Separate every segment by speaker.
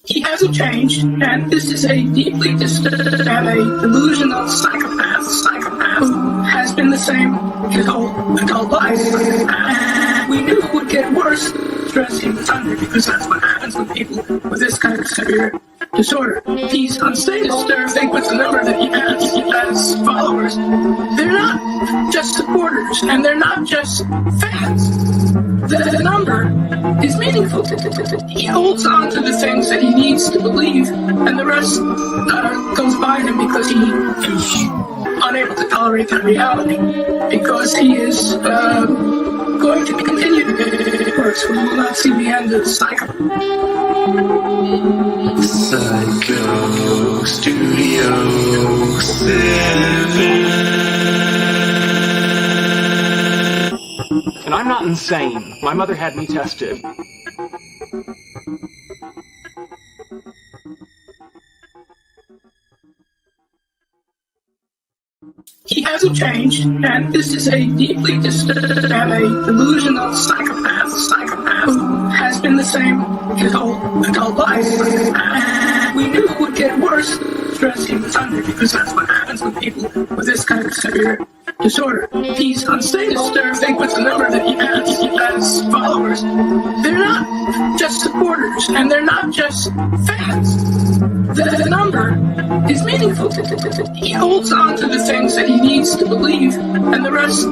Speaker 1: He hasn't changed, and this is a deeply disturbed and a delusional psychopath who has been the same his whole adult life. And we knew it would get worse. Stress he was under, because that's what happens with people with this kind of severe disorder. He's unstable. Think with the number that he has followers. They're not just supporters, and they're not just fans. The number is meaningful. He holds on to the things that he needs to believe, and the rest goes by him because he is unable to tolerate that reality. Because he is going to continue to get worse. We will not see the end of Syko.
Speaker 2: Syko Studio 7.
Speaker 3: And I'm not insane. My mother had me tested.
Speaker 1: He hasn't changed, and this is a deeply disturbed and a delusional psychopath who has been the same his whole adult life. And we knew it would get worse. Stress he was under, because that's what happens with people with this kind of severe disorder. He's unstable. Think with the number that he has followers. They're not just supporters, and they're not just fans. The number is meaningful. He holds on to the things that he needs to believe, and the rest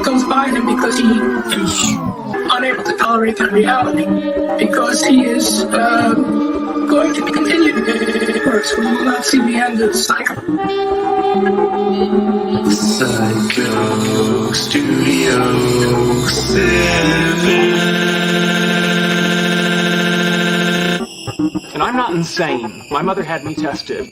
Speaker 1: goes by him because he is unable to tolerate that reality. Because he is going to continue to get worse. We will not see the end of Syko.
Speaker 2: Syko Studio 7.
Speaker 3: And I'm not insane. My mother had me tested.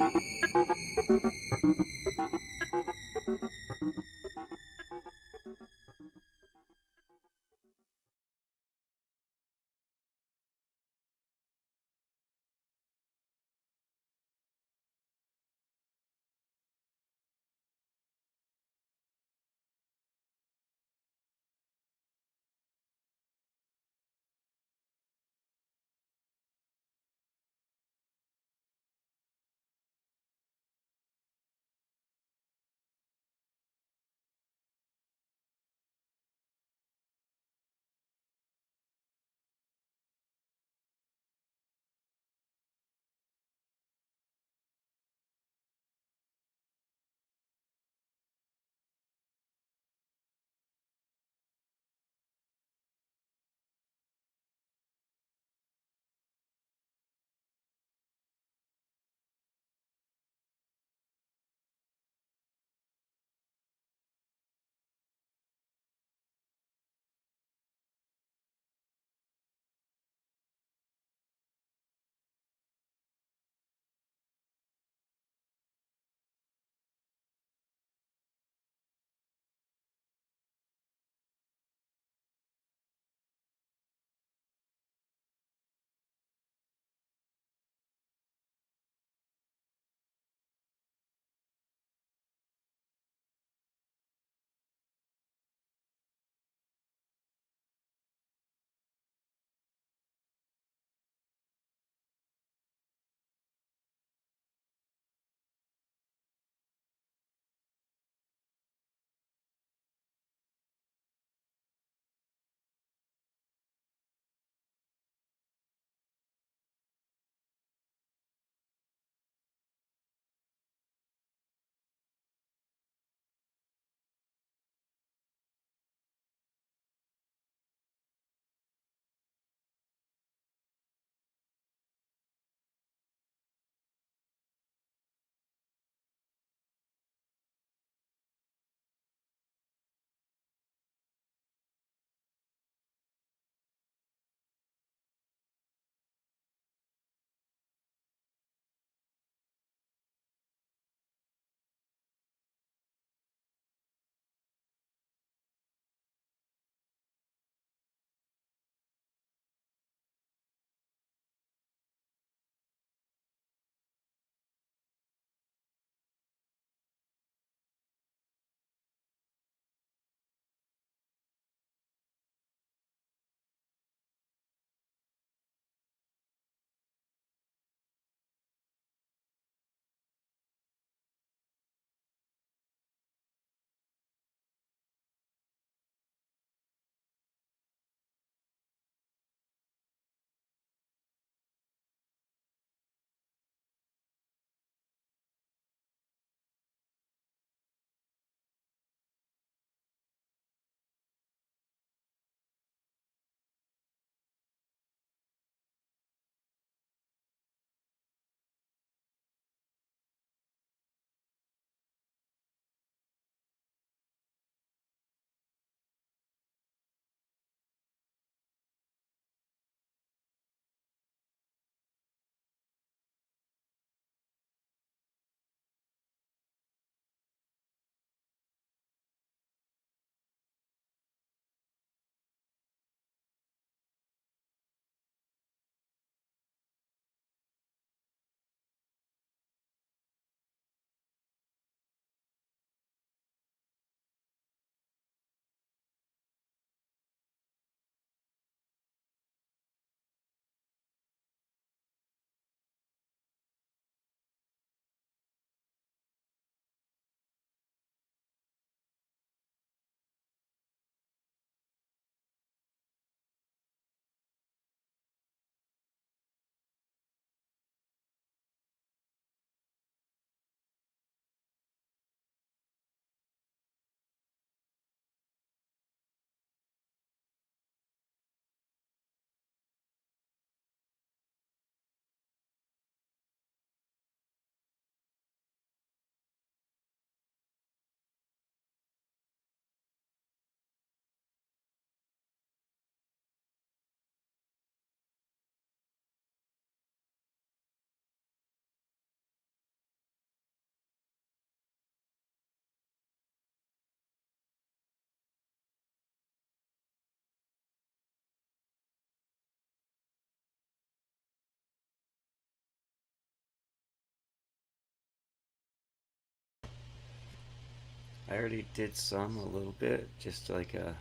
Speaker 4: I already did some a little bit, just like a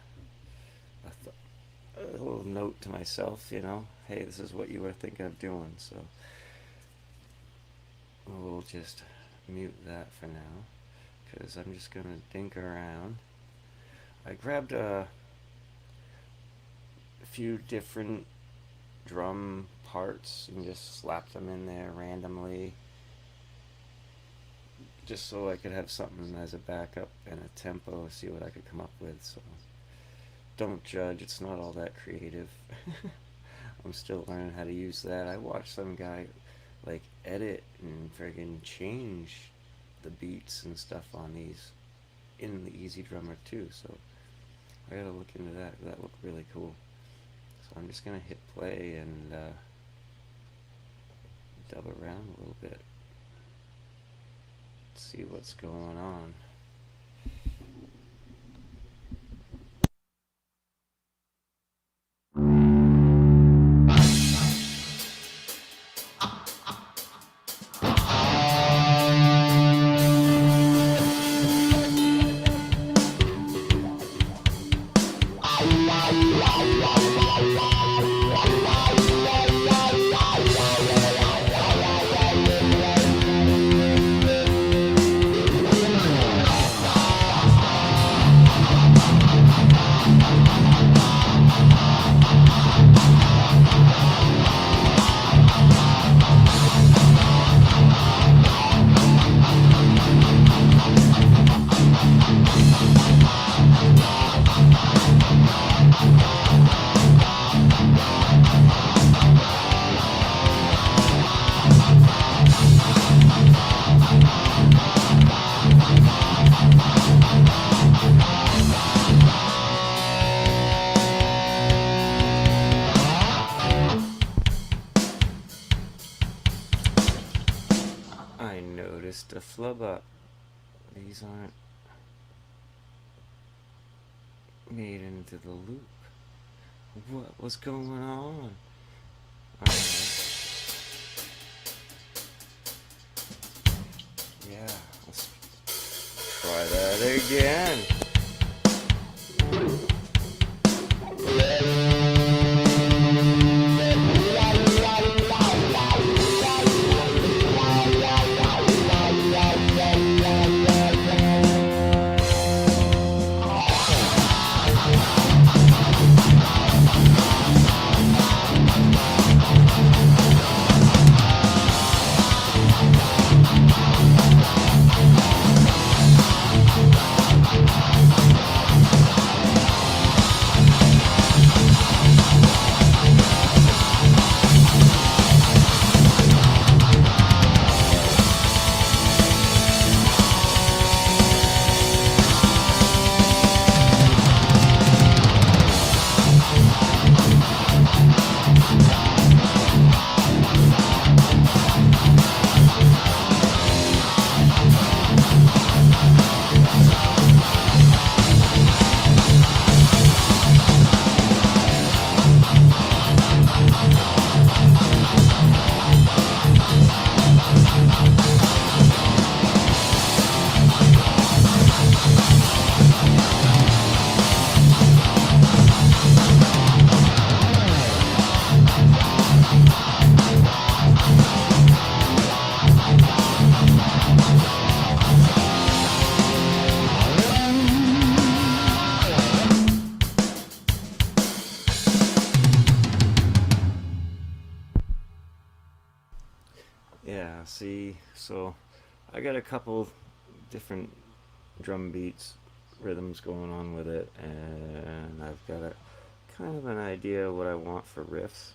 Speaker 4: little note to myself, you know, hey, this is what you were thinking of doing. So we'll just mute that for now, because I'm just gonna dink around. I grabbed a few different drum parts and just slapped them in there randomly, just so I could have something as a backup and a tempo, see what I could come up with. So don't judge, it's not all that creative. I'm still learning how to use that. I watched some guy like edit and friggin' change the beats and stuff on these in the Easy Drummer too, so I gotta look into that. That looked really cool. So I'm just gonna hit play and dub around a little bit, see what's going on. I noticed a flub up. These aren't made into the loop. What was going on? Alright. Yeah, let's try that again. Yeah, see, so I got a couple different drum beats, rhythms going on with it, and I've got a kind of an idea what I want for riffs.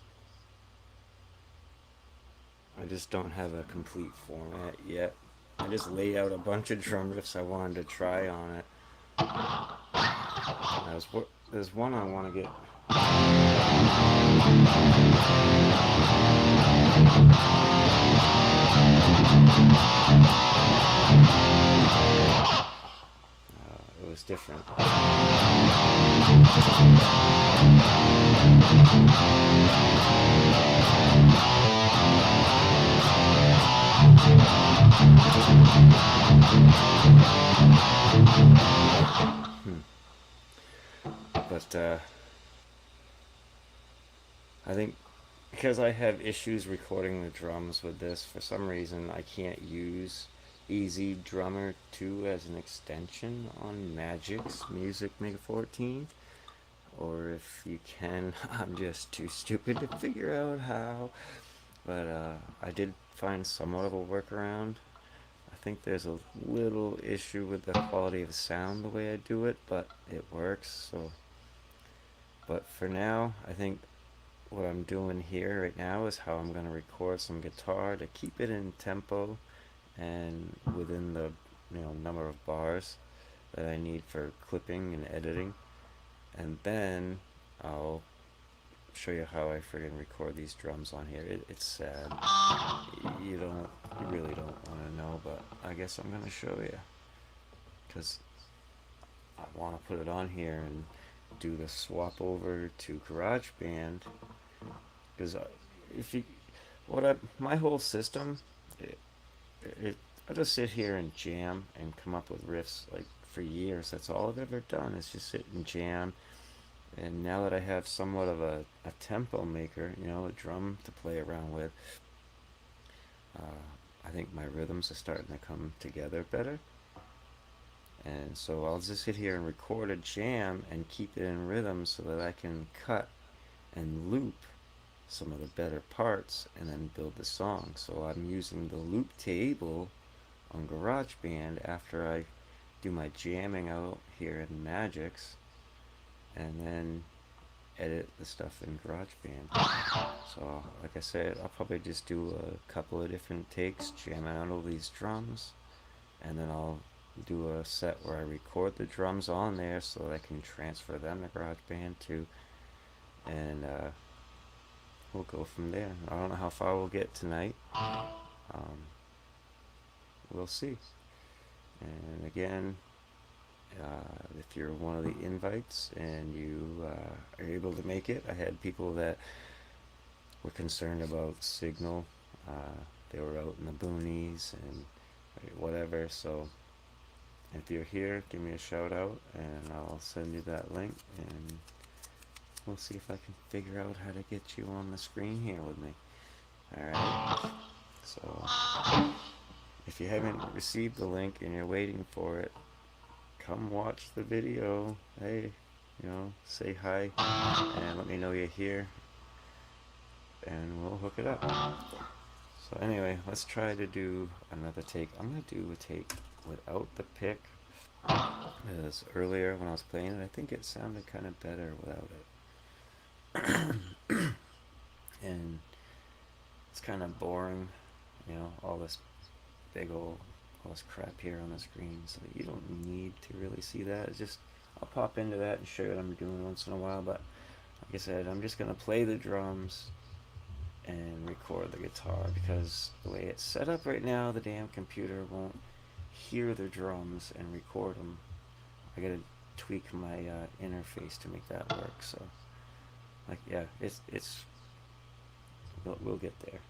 Speaker 4: I just don't have a complete format yet. I just laid out a bunch of drum riffs I wanted to try on it. There's one I want to get. It was different. But I think because I have issues recording the drums with this, for some reason I can't use Easy Drummer 2 as an extension on Magic's Music Maker 14. Or if you can, I'm just too stupid to figure out how. But I did find somewhat of a workaround. I think there's a little issue with the quality of the sound the way I do it, but it works. So, but for now, I think what I'm doing here right now is how I'm going to record some guitar to keep it in tempo and within the number of bars that I need for clipping and editing, and then I'll show you how I friggin' record these drums on here. It's sad. You really don't want to know, but I guess I'm gonna show you because I want to put it on here and do the swap over to GarageBand. Because if you, my whole system, it, I just sit here and jam and come up with riffs like for years. That's all I've ever done is just sit and jam. And now that I have somewhat of a tempo maker, a drum to play around with, I think my rhythms are starting to come together better. And so I'll just sit here and record a jam and keep it in rhythm so that I can cut and loop some of the better parts and then build the song. So I'm using the loop table on GarageBand after I do my jamming out here in Magix, and then edit the stuff in GarageBand. So, like I said, I'll probably just do a couple of different takes, jamming out all these drums, and then I'll do a set where I record the drums on there so that I can transfer them to GarageBand too, and we'll go from there. I don't know how far we'll get tonight. We'll see. And again, if you're one of the invites and you are able to make it, I had people that were concerned about signal. They were out in the boonies and whatever. So if you're here, give me a shout out and I'll send you that link, and we'll see if I can figure out how to get you on the screen here with me. Alright, so if you haven't received the link and you're waiting for it, come watch the video. Hey, say hi and let me know you're here, and we'll hook it up. So anyway, let's try to do another take. I'm going to do a take without the pick, because earlier when I was playing it, I think it sounded kind of better without it. And it's kind of boring, all this all this crap here on the screen, so you don't need to really see that. It's just, I'll pop into that and show you what I'm doing once in a while, but like I said, I'm just going to play the drums and record the guitar, because the way it's set up right now, the damn computer won't hear the drums and record them. I gotta tweak my interface to make that work, so like, yeah, we'll get there.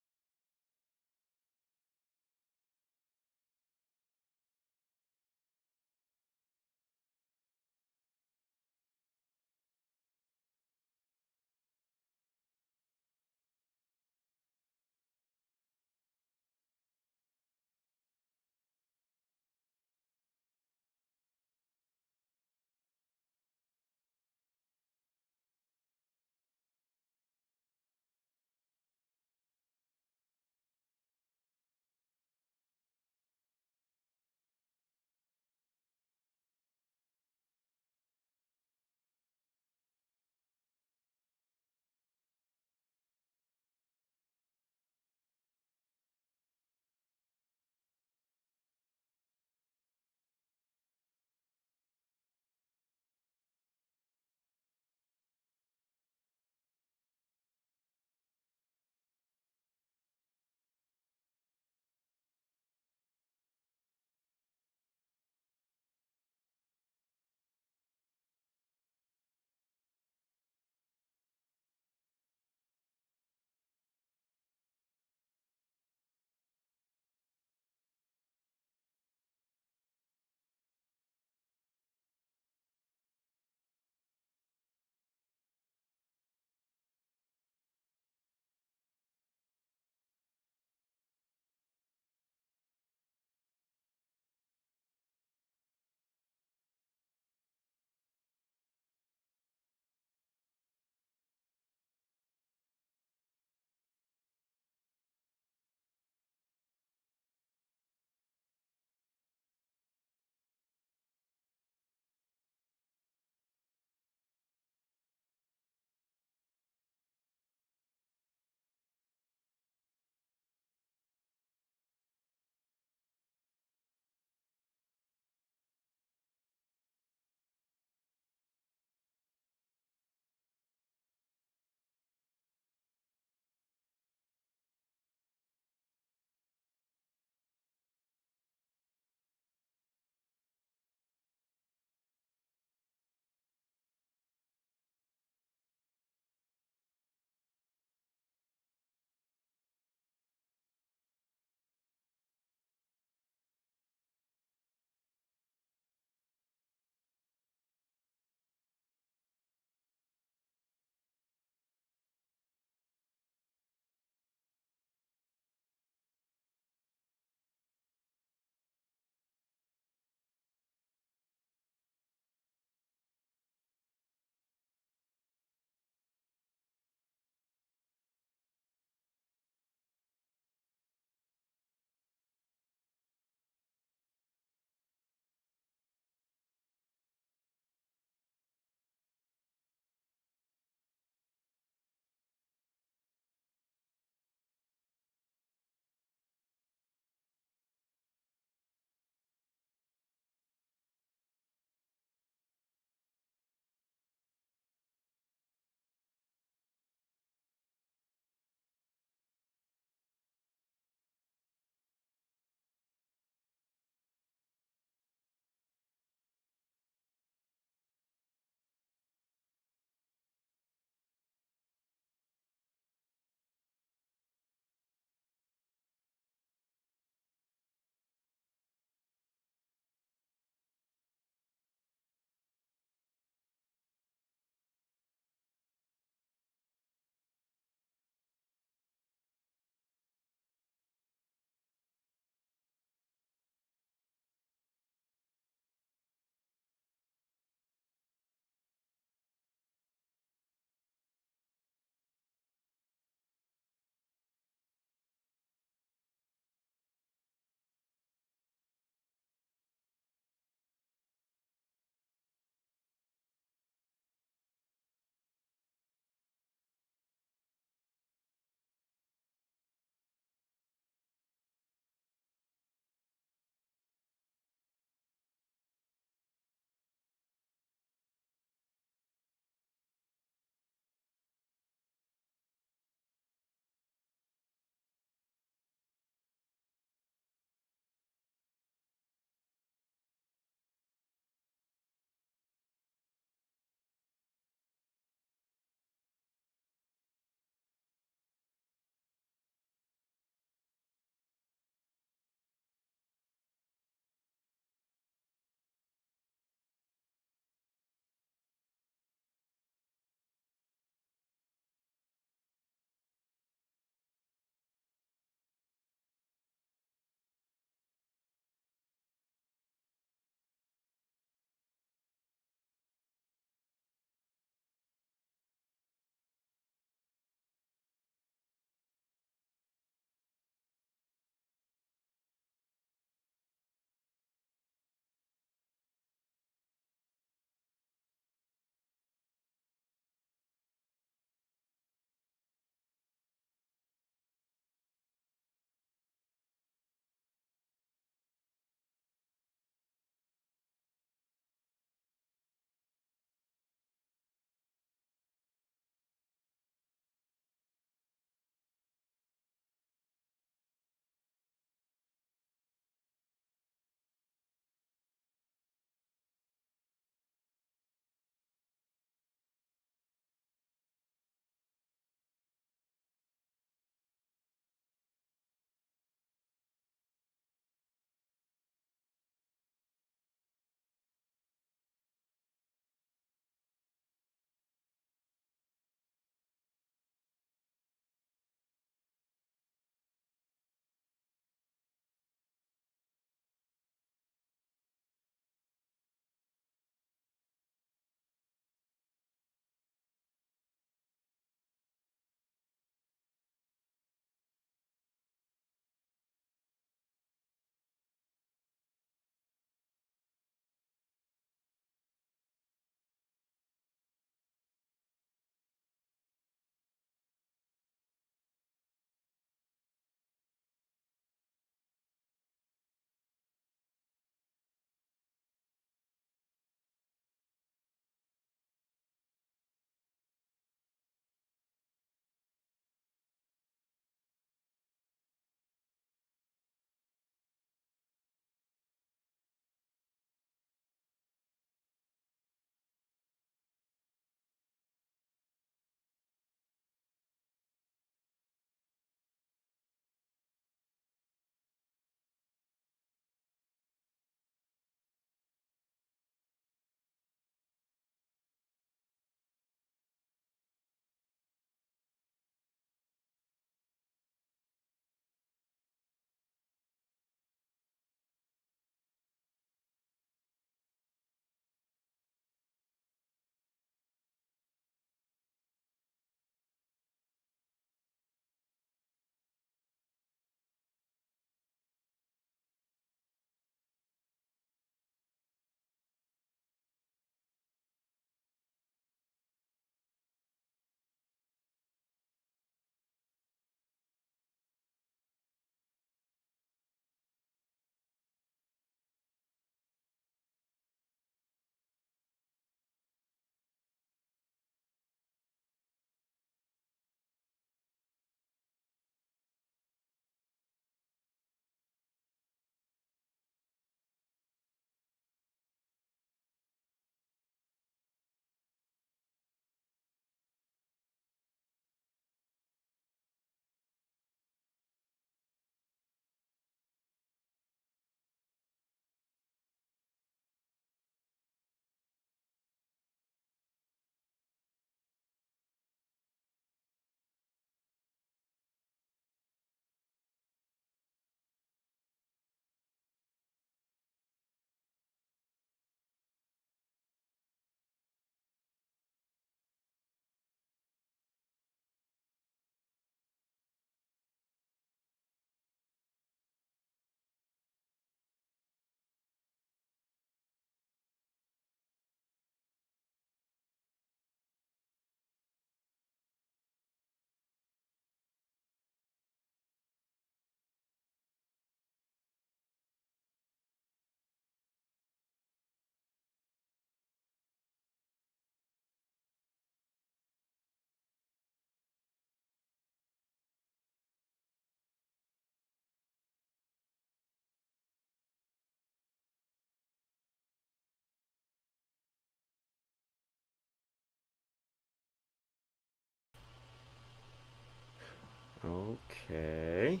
Speaker 4: Okay.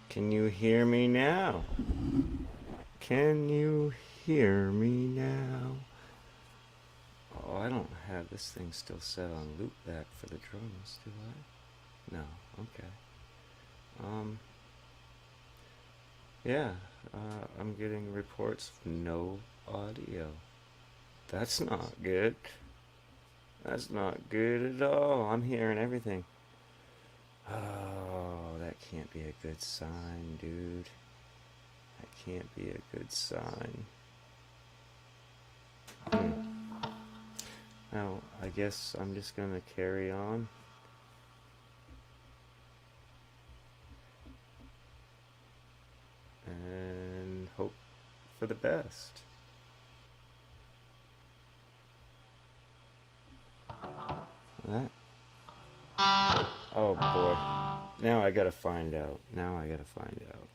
Speaker 4: Can you hear me now? Can you hear me now? Oh, I don't have this thing still set on loop back for the drums, do I? No. Okay. Um, yeah, I'm getting reports of no audio. That's not good. That's not good at all. I'm hearing everything. Oh, that can't be a good sign, dude. That can't be a good sign. Now, I guess I'm just gonna carry on. And hope for the best. That. Oh boy. Now I gotta find out. Now I gotta find out.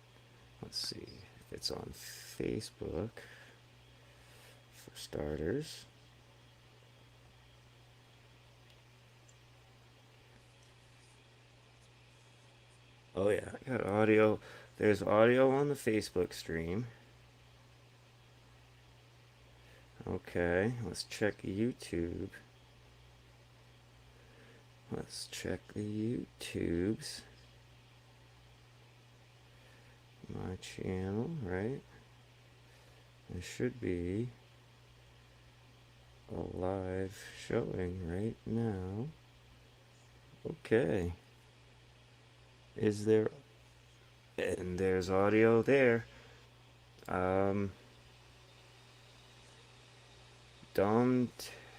Speaker 4: Let's see if it's on Facebook for starters. Oh yeah, I got audio. There's audio on the Facebook stream. Okay, let's check YouTube. Let's check the YouTubes. My channel, right? There should be a live showing right now. Okay. Is there... And there's audio there. Dom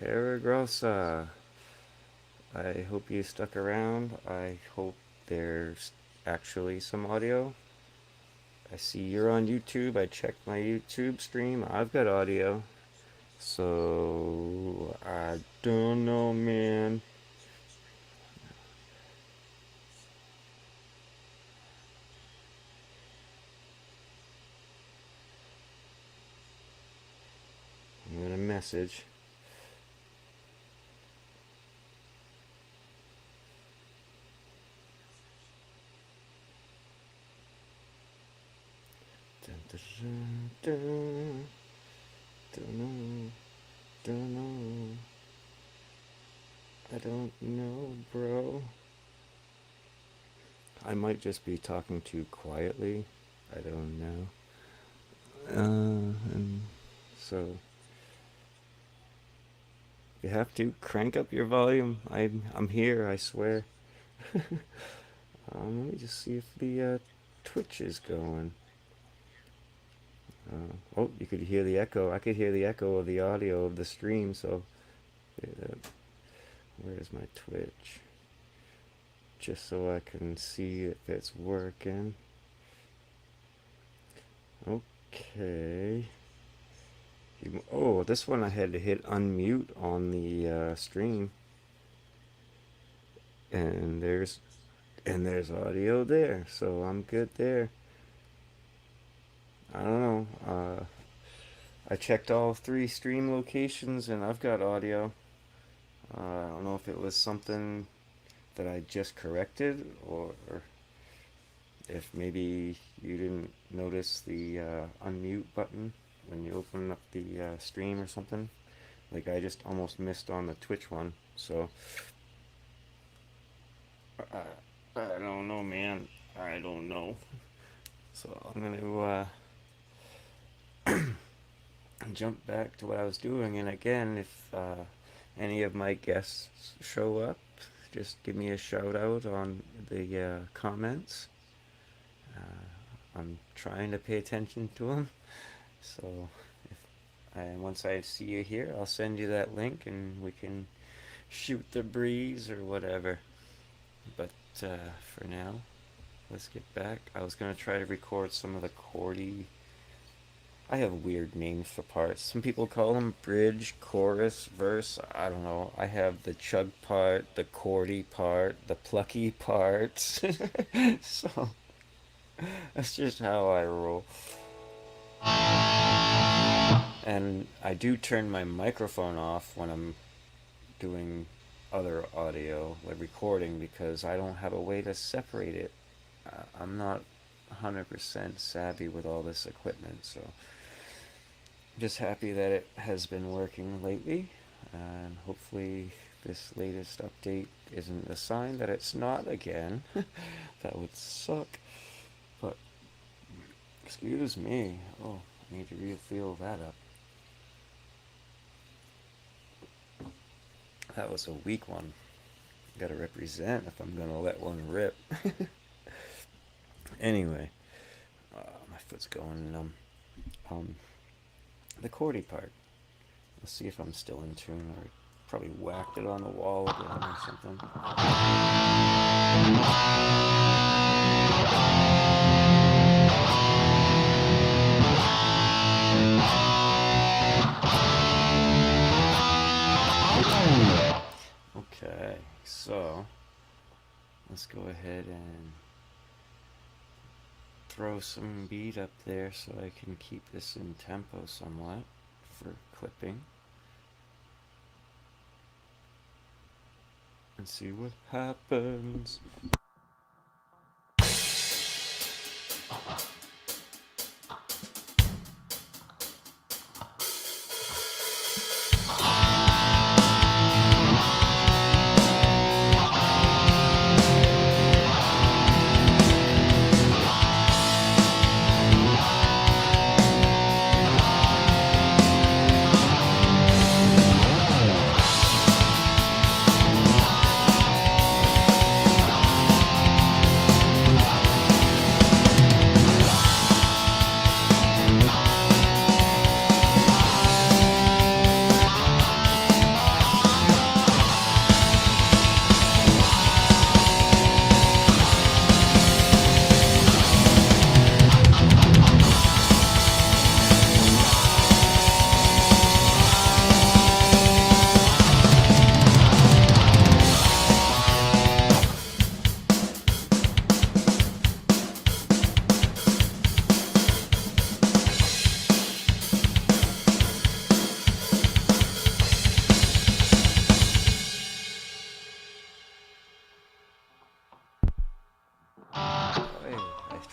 Speaker 4: Terragrossa. I hope you stuck around. I hope there's actually some audio. I see you're on YouTube. I checked my YouTube stream. I've got audio. So, I don't know, man. I'm gonna message. Dun, dun, dun, don't know. Don't know. I don't know, bro. I might just be talking too quietly. I don't know. And so you have to crank up your volume. I'm here, I swear. Let me just see if the Twitch is going. Oh, you could hear the echo. I could hear the echo of the audio of the stream. So, where's my Twitch? Just so I can see if it's working. Okay. Oh, this one I had to hit unmute on the stream, and there's audio there, so I'm good there. I don't know. I checked all 3 stream locations, and I've got audio. I don't know if it was something that I just corrected, or if maybe you didn't notice the unmute button when you open up the stream or something. Like I just almost missed on the Twitch one, so I don't know, man. I don't know. So I'm gonna jump back to what I was doing, and again, if any of my guests show up, just give me a shout out on the comments. I'm trying to pay attention to them, so once I see you here, I'll send you that link, and we can shoot the breeze or whatever. But for now, let's get back. I was gonna try to record some of the chordy. I have weird names for parts. Some people call them bridge, chorus, verse. I don't know. I have the chug part, the chordy part, the plucky part. So that's just how I roll. And I do turn my microphone off when I'm doing other audio, like recording, because I don't have a way to separate it. I'm not 100% savvy with all this equipment, so I'm just happy that it has been working lately, and hopefully this latest update isn't a sign that it's not again. That would suck. But, excuse me. Oh, I need to refill that up. That was a weak one. Gotta represent if I'm gonna let one rip. Anyway, my foot's going numb. The chordy part. Let's see if I'm still in tune, or probably whacked it on the wall again or something. Okay, so let's go ahead and throw some beat up there so I can keep this in tempo somewhat for clipping. And see what happens.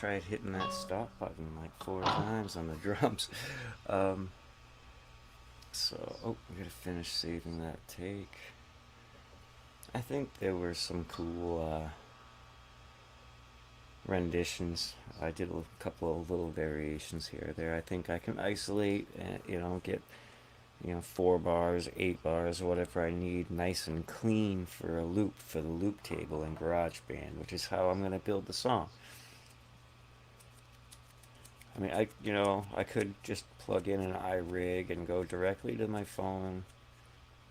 Speaker 4: Tried hitting that stop button like 4 times on the drums. So, oh, we gotta finish saving that take. I think there were some cool renditions. I did a couple of little variations here or there. I think I can isolate and, get 4 bars, 8 bars, whatever I need, nice and clean for a loop, for the loop table in GarageBand, which is how I'm going to build the song. I mean, I could just plug in an iRig and go directly to my phone,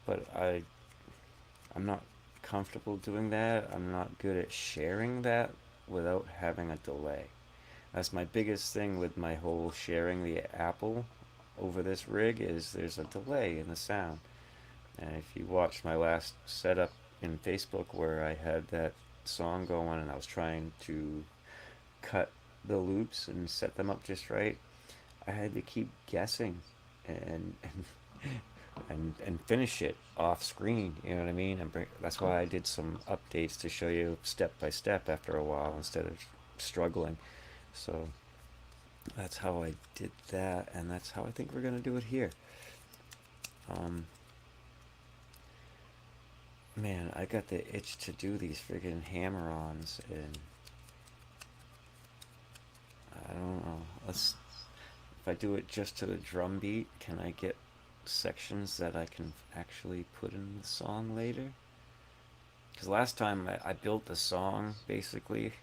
Speaker 4: but I'm not comfortable doing that. I'm not good at sharing that without having a delay. That's my biggest thing with my whole sharing the Apple over this rig, is there's a delay in the sound. And if you watched my last setup in Facebook where I had that song going and I was trying to cut the loops and set them up just right, I had to keep guessing and finish it off screen, you know what I mean? And that's why I did some updates to show you step by step after a while instead of struggling. So that's how I did that, and that's how I think we're gonna do it here. Man, I got the itch to do these friggin' hammer-ons, and I don't know. If I do it just to the drum beat, can I get sections that I can actually put in the song later? Because last time I built the song basically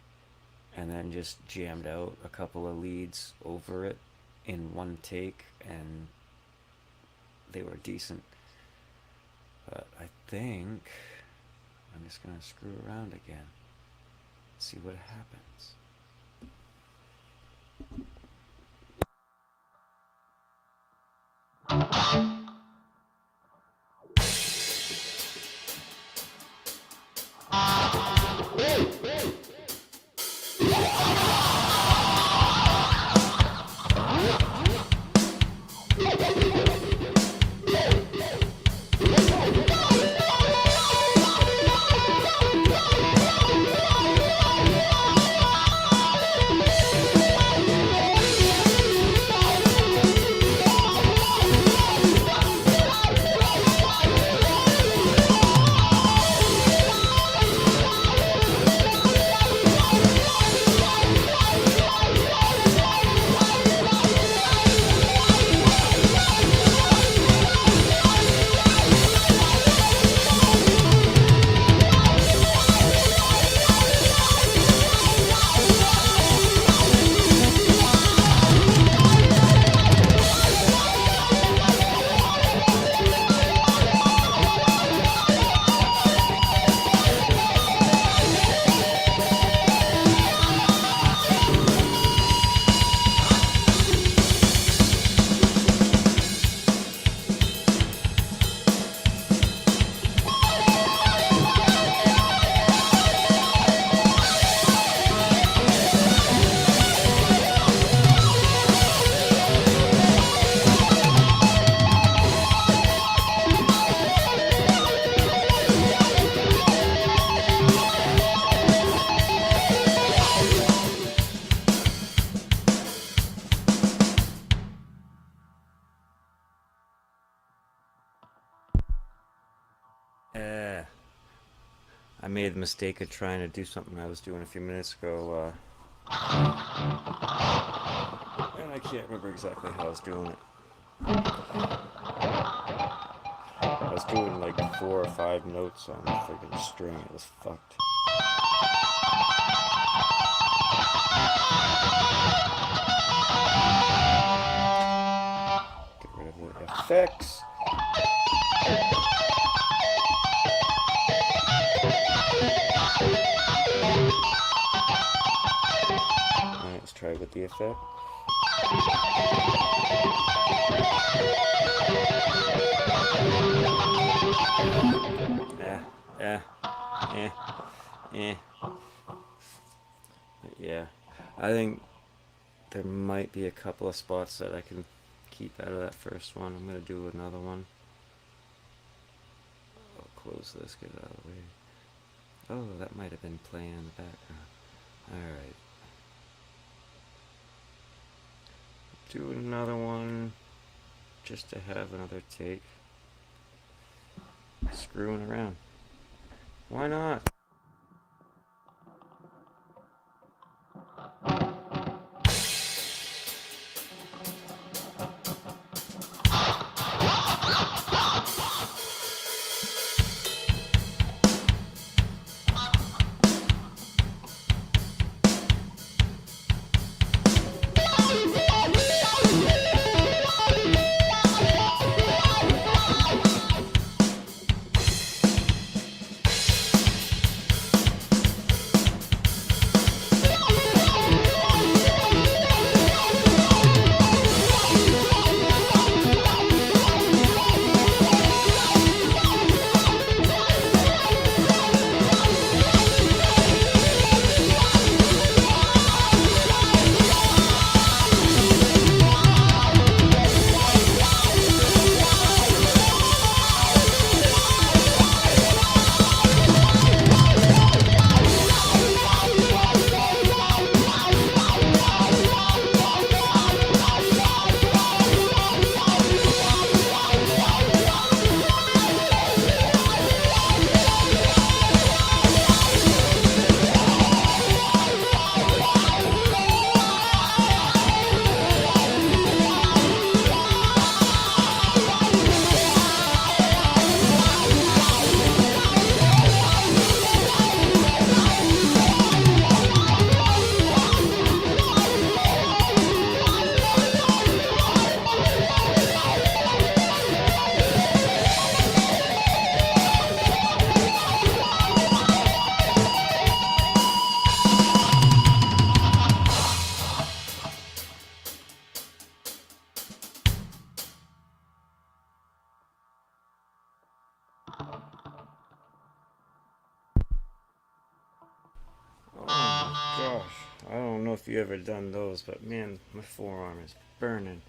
Speaker 4: and then just jammed out a couple of leads over it in one take, and they were decent. But I think I'm just gonna screw around again, see what happens. I made the mistake of trying to do something I was doing a few minutes ago, and I can't remember exactly how I was doing it. I was doing like 4 or 5 notes on the friggin' string. It was fucked. Get rid of the effects. Alright, let's try with the effect. Eh, eh, eh. Yeah, I think there might be a couple of spots that I can keep out of that first one. I'm gonna do another one. I'll close this, get it out of the way. Oh, that might have been playing in the background. Alright. Do another one just to have another take. Screwing around. Why not? Oh my gosh. I don't know if you ever done those, but man, my forearm is burning.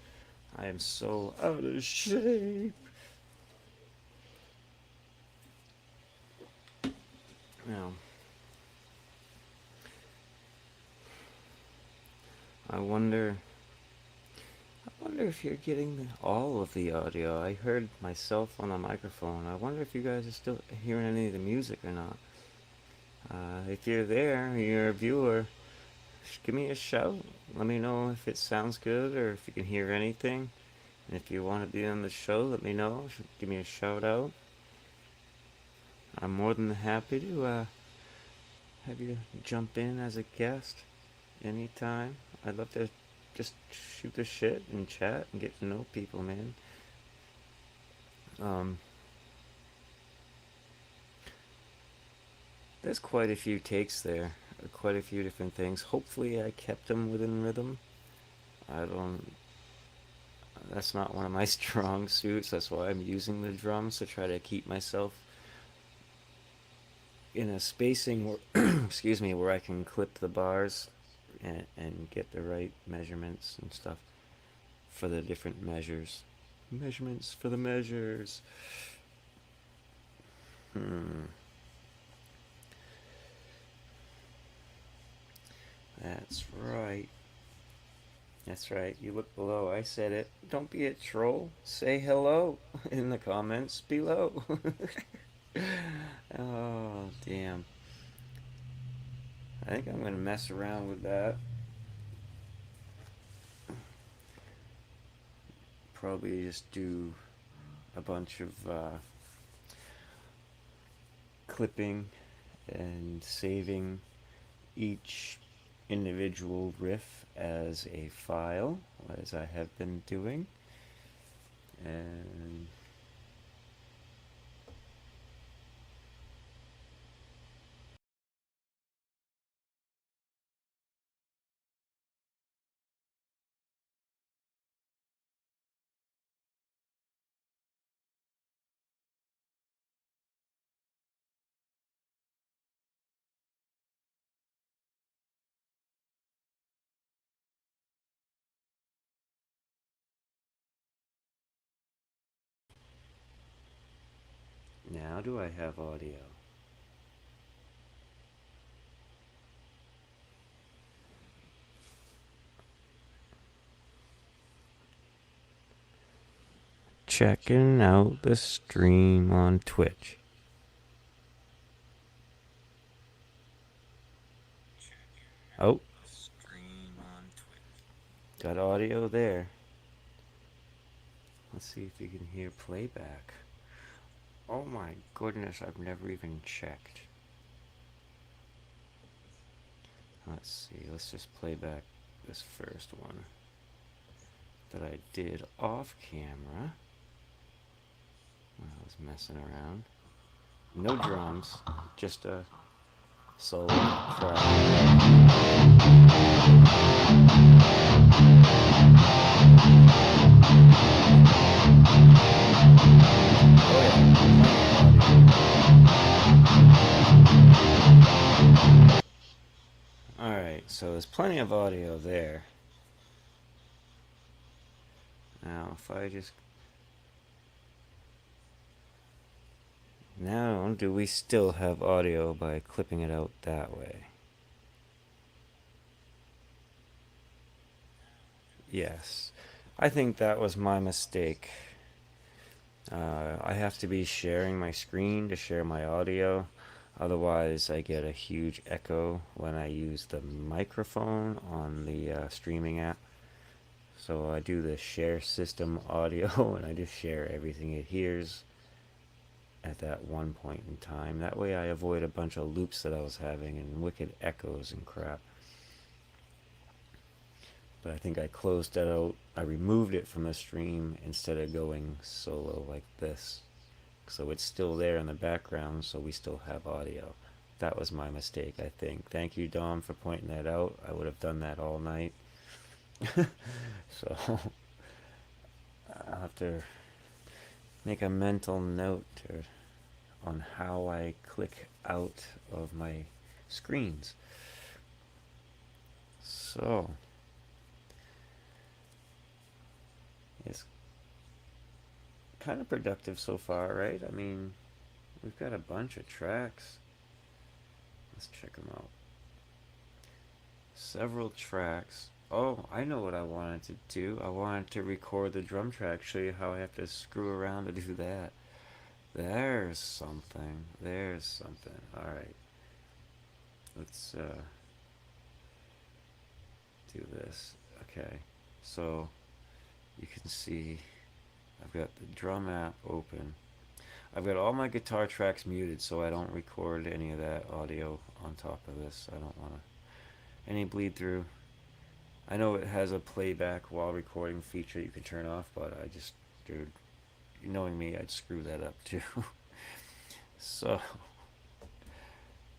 Speaker 4: I am so out of shape. Now, I wonder. I wonder if you're getting all of the audio. I heard myself on the microphone. I wonder if you guys are still hearing any of the music or not. If you're there, you're a viewer, give me a shout. Let me know if it sounds good or if you can hear anything. And if you want to be on the show, let me know. Give me a shout out. I'm more than happy to have you jump in as a guest anytime. I'd love to just shoot the shit and chat and get to know people, man. There's quite a few takes there, quite a few different things. Hopefully, I kept them within rhythm. I don't. That's not one of my strong suits. That's why I'm using the drums to try to keep myself in a spacing where, excuse me, where I can clip the bars and get the right measurements and stuff for the different measures. Measurements for the measures. That's right. That's right. You look below. I said it. Don't be a troll. Say hello in the comments below. Oh, damn. I think I'm gonna mess around with that. Probably just do a bunch of clipping and saving each individual riff as a file, as I have been doing. And now do I have audio? Checking out the stream on Twitch. Oh, got audio there. Let's see if you can hear playback. Oh my goodness, I've never even checked. Let's see, let's just play back this first one that I did off camera. I was messing around. No drums, just a solo track. Alright, so there's plenty of audio there. Now, if I just... Now, do we still have audio by clipping it out that way? Yes. I think that was my mistake. I have to be sharing my screen to share my audio. Otherwise, I get a huge echo when I use the microphone on the streaming app. So I do the share system audio and I just share everything it hears at that one point in time. That way I avoid a bunch of loops that I was having and wicked echoes and crap. But I think I closed that out. I removed it from the stream instead of going solo like this. So it's still there in the background, so we still have audio. That was my mistake, I think. Thank you, Dom, for pointing that out. I would have done that all night. So I'll have to make a mental note on how I click out of my screens. So it's kind of productive so far, right? I mean, we've got a bunch of tracks. Let's check them out. Several tracks. Oh, I know what I wanted to do. I wanted to record the drum track, show you how I have to screw around to do that. There's something. There's something. Alright. Let's do this. Okay. So, you can see I've got the drum app open. I've got all my guitar tracks muted so I don't record any of that audio on top of this. I don't want any bleed through. I know it has a playback while recording feature you can turn off, but I just, dude, knowing me, I'd screw that up too. So,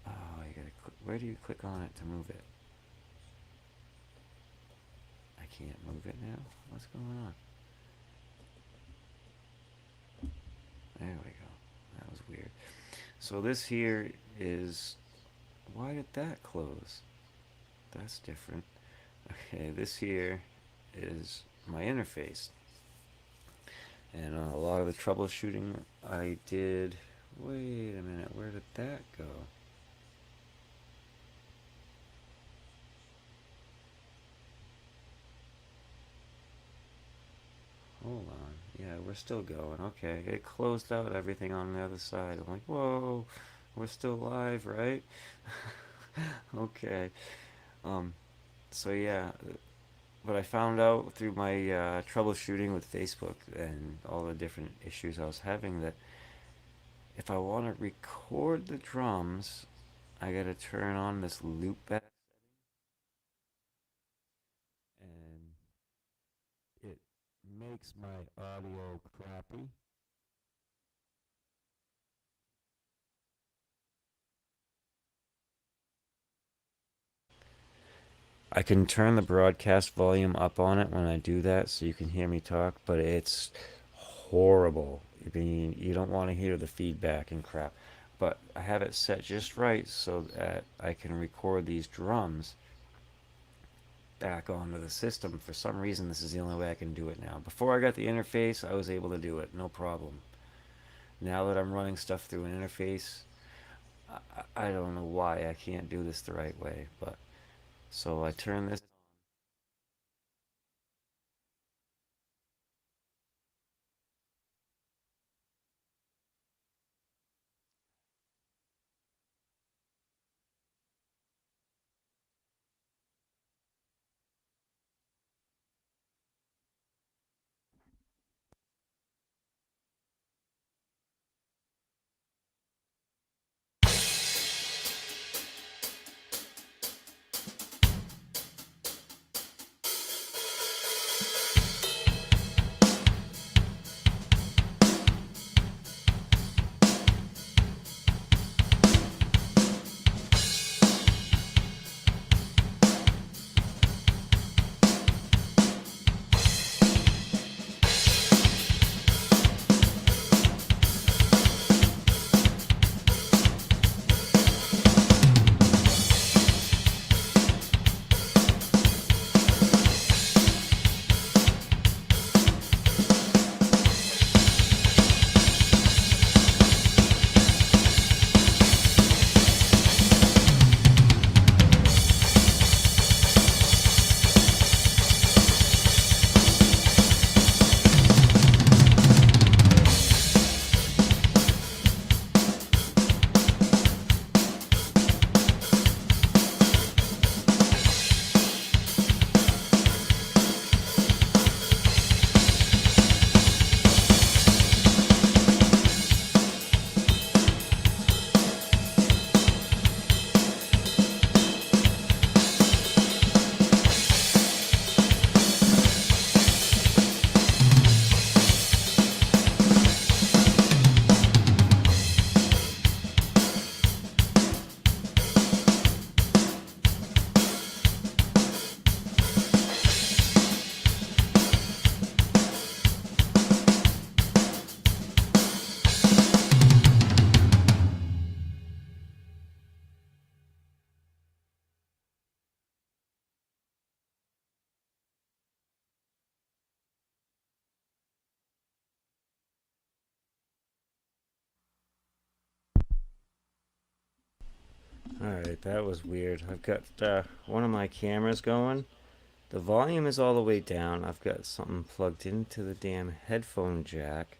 Speaker 4: oh, you gotta where do you click on it to move it? I can't move it now? What's going on? There we go. That was weird. So this here is, why did that close? That's different. Okay, this here is my interface. And a lot of the troubleshooting I did, wait a minute, where did that go? Hold on, yeah, we're still going. Okay, it closed out everything on the other side. I'm like, whoa, we're still live, right? Okay. Um, so yeah, but I found out through my troubleshooting with Facebook and all the different issues I was having that if I want to record the drums, I gotta turn on this loop back, and it makes my audio crappy. I can turn the broadcast volume up on it when I do that so you can hear me talk, but it's horrible. I mean, you don't want to hear the feedback and crap. But I have it set just right so that I can record these drums back onto the system. For some reason, this is the only way I can do it now. Before I got the interface, I was able to do it, no problem. Now that I'm running stuff through an interface, I don't know why I can't do this the right way, but so I turn this. Alright, that was weird. I've got one of my cameras going. The volume is all the way down. I've got something plugged into the damn headphone jack,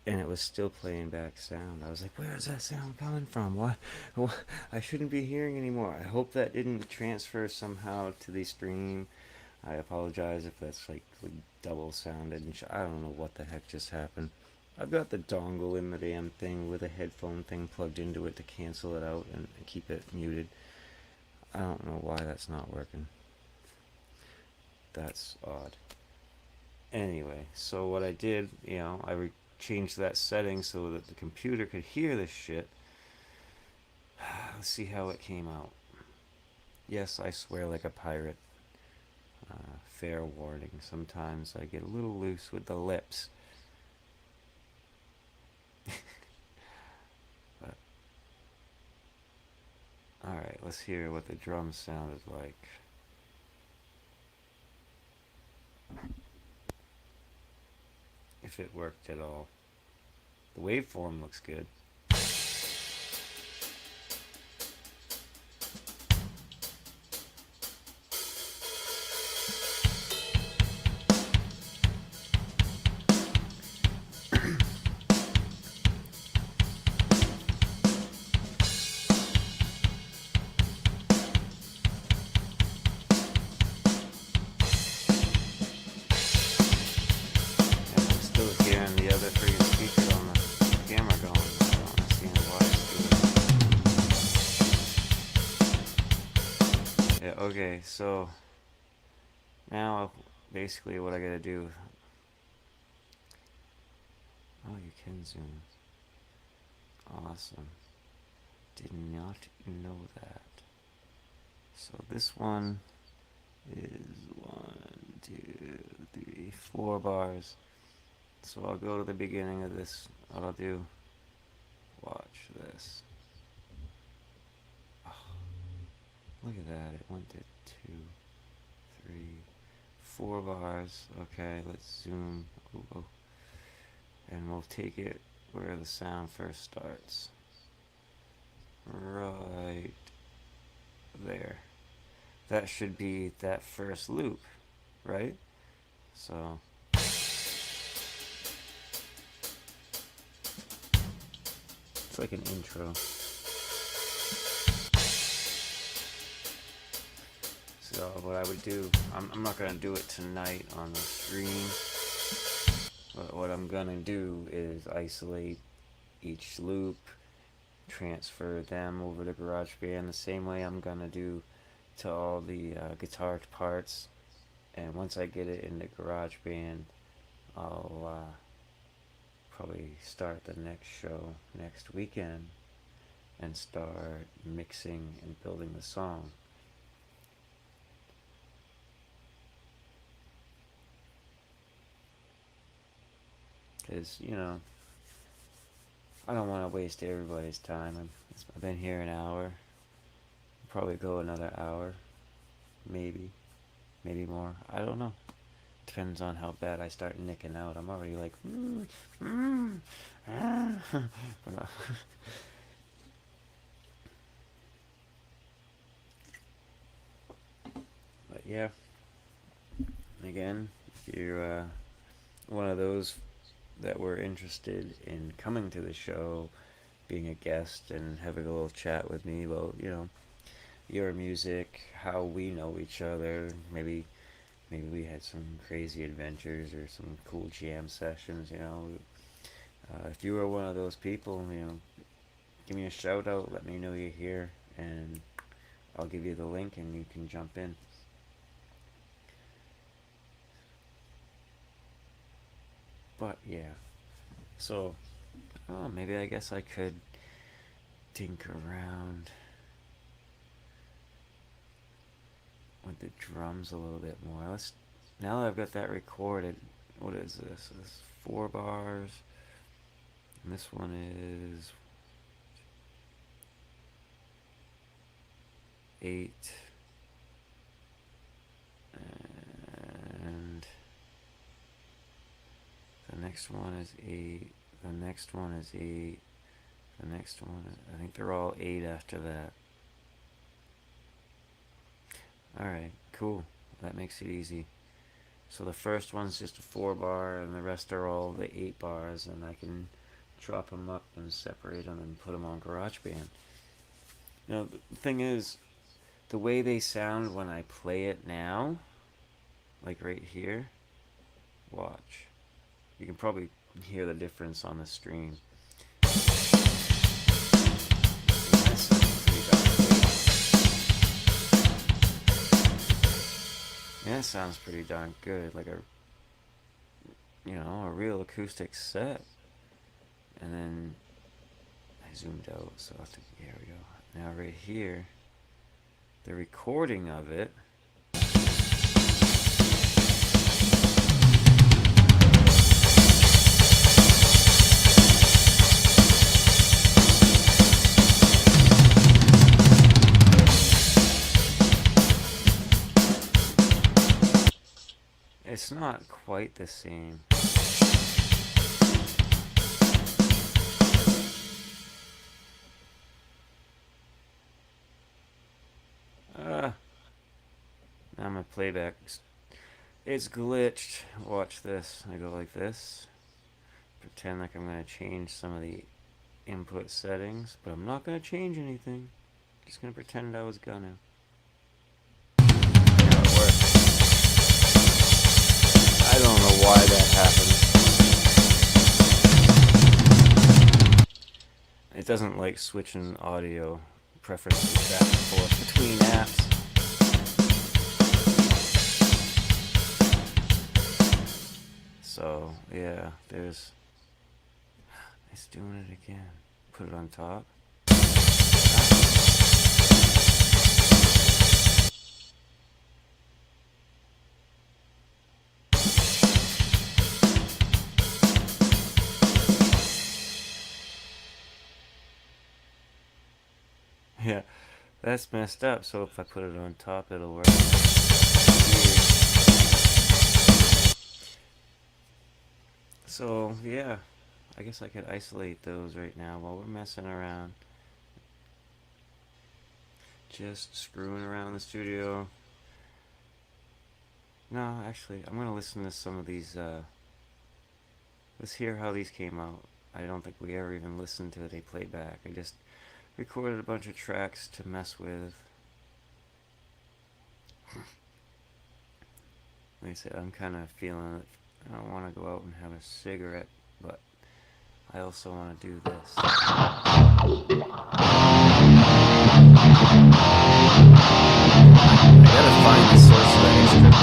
Speaker 4: and it was still playing back sound. I was like, where is that sound coming from? What? I shouldn't be hearing anymore. I hope that didn't transfer somehow to the stream. I apologize if that's like double sounded. I don't know what the heck just happened. I've got the dongle in the damn thing with a headphone thing plugged into it to cancel it out and keep it muted. I don't know why that's not working. That's odd. Anyway, so what I did, I changed that setting so that the computer could hear this shit. Let's see how it came out. Yes, I swear like a pirate. Fair warning, sometimes I get a little loose with the lips. But, alright, let's hear what the drums sounded like. If it worked at all. The waveform looks good. Okay, so now basically what I gotta do. Oh, you can zoom. Awesome. Did not know that. So this one is 4 bars. So I'll go to the beginning of this. What I'll do, watch this. Oh, look at that. It went to 2, 3, 4 bars. Okay, let's zoom. Ooh. And we'll take it where the sound first starts. Right there. That should be that first loop, right? So it's like an intro. So what I would do, I'm not gonna do it tonight on the stream, but what I'm gonna do is isolate each loop, transfer them over to GarageBand the same way I'm gonna do to all the guitar parts. And once I get it into GarageBand, I'll probably start the next show next weekend and start mixing and building the song. Because, you know, I don't want to waste everybody's time. I've been here an hour. I'll probably go another hour. Maybe more. I don't know. Depends on how bad I start nicking out. I'm already like, But yeah, again, if you're one of those that were interested in coming to the show, being a guest and having a little chat with me about, you know, your music, how we know each other, maybe we had some crazy adventures or some cool jam sessions, you know. If you were one of those people, you know, give me a shout out, let me know you're here, and I'll give you the link and you can jump in. But yeah, so maybe I guess I could dink around with the drums a little bit more. Now that I've got that recorded, what is this? This is 4 bars, and this one is 8, and the next one is 8, the next one is 8, the next one is, I think they're all 8 after that. Alright, cool. That makes it easy. So the first one's just a 4 bar, and the rest are all the 8 bars, and I can drop them up and separate them and put them on GarageBand. You know, the thing is, the way they sound when I play it now, like right here, watch. You can probably hear the difference on the stream. Yeah, that sounds pretty darn good, like a real acoustic set. And then I zoomed out, so here we go. Now right here, the recording of it. It's not quite the same. Now my playback, it's glitched. Watch this. I go like this. Pretend like I'm going to change some of the input settings, but I'm not going to change anything. Just going to pretend I was gonna. Now it works. I don't know why that happened. It doesn't like switching audio preferences back and forth between apps. So yeah, there's. It's doing it again. Put it on top. Yeah, that's messed up. So if I put it on top, it'll work. So yeah, I guess I could isolate those right now while we're messing around. Just screwing around in the studio. No, actually, I'm gonna listen to some of these. Let's hear how these came out. I don't think we ever even listened to a playback. I just recorded a bunch of tracks to mess with. Like I said, I'm kind of feeling it. I don't want to go out and have a cigarette, but I also want to do this. I gotta find the source of that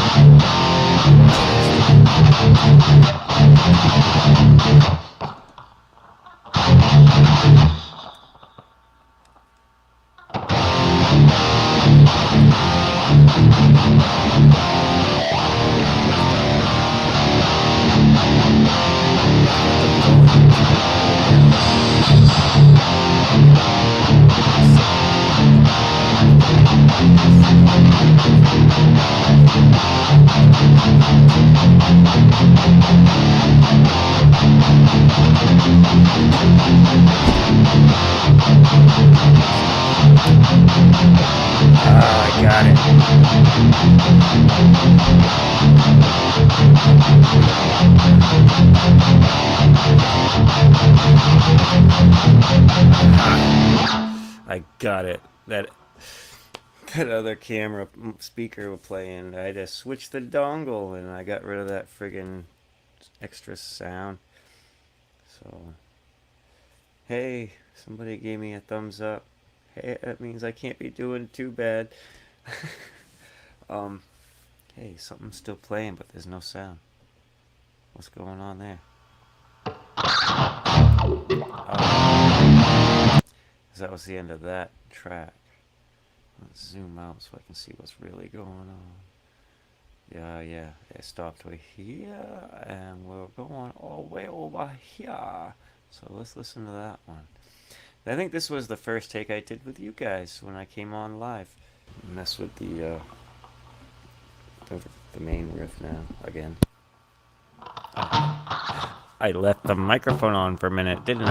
Speaker 4: I got it. I got it. That other camera speaker was playing. I just switched the dongle and I got rid of that friggin' extra sound. So, hey, somebody gave me a thumbs up. Hey, that means I can't be doing too bad. Hey, something's still playing, but there's no sound. What's going on there? That was the end of that track. Let's zoom out so I can see what's really going on. Yeah, it stopped way here, and we're going all the way over here. So let's listen to that one. I think this was the first take I did with you guys when I came on live. Mess with the main riff now again. I left the microphone on for a minute, didn't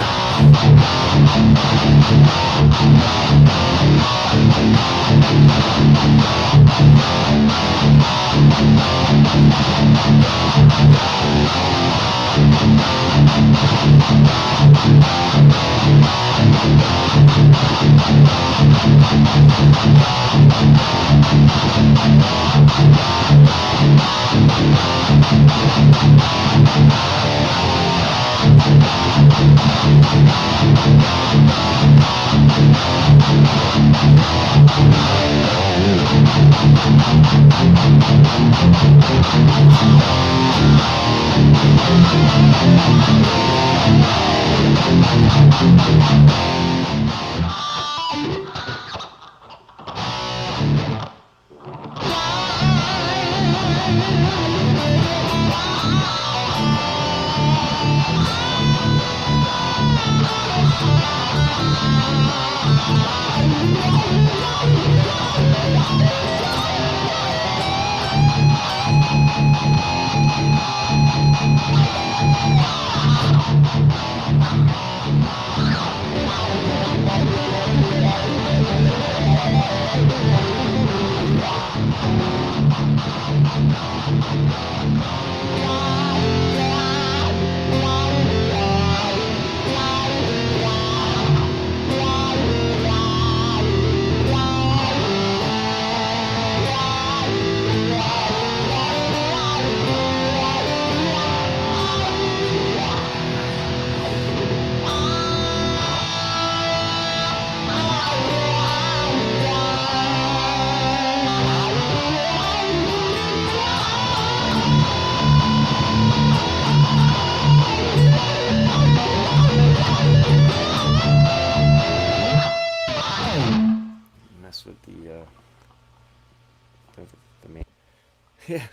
Speaker 4: Yeah.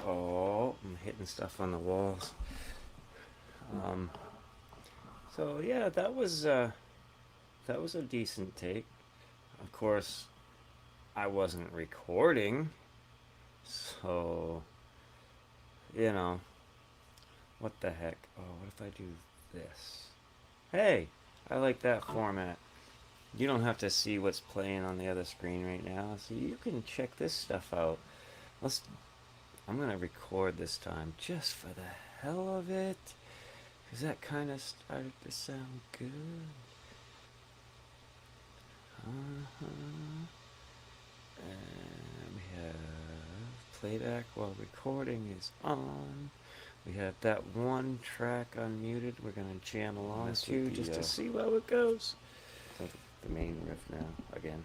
Speaker 4: Oh, I'm hitting stuff on the walls. So yeah, that was a decent take. Of course, I wasn't recording, so you know, what the heck? Oh, what if I do this? Hey, I like that format. You don't have to see what's playing on the other screen right now, so you can check this stuff out. I'm gonna record this time just for the hell of it, because that kind of started to sound good. And we have playback while recording is on. We have that one track unmuted we're gonna jam along to just to see how it goes. The main riff now, again.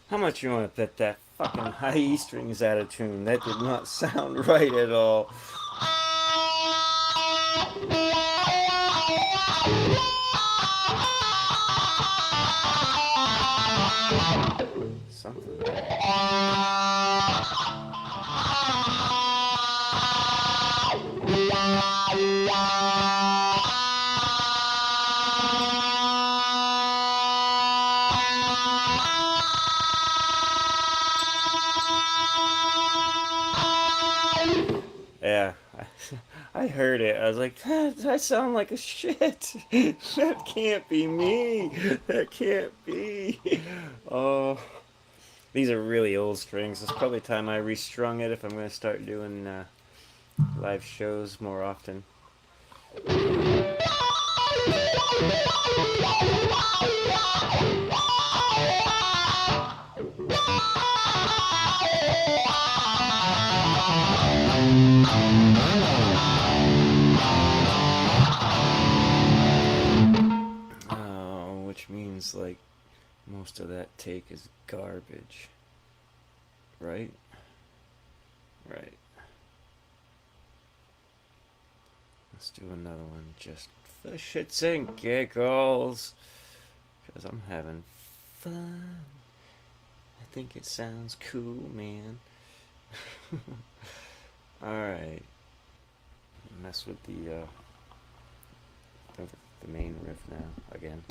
Speaker 4: How much you want to bet that fucking high E string is out of tune? That did not sound right at all. Something. Yeah, I heard it. I was like, I sound like a shit. That can't be me. That can't be. Oh, these are really old strings. It's probably time I restrung it if I'm going to start doing live shows more often. Which means like most of that take is garbage. Right? Right. Let's do another one just for shits and giggles. Because I'm having fun. I think it sounds cool, man. Alright. Mess with the main riff now, again.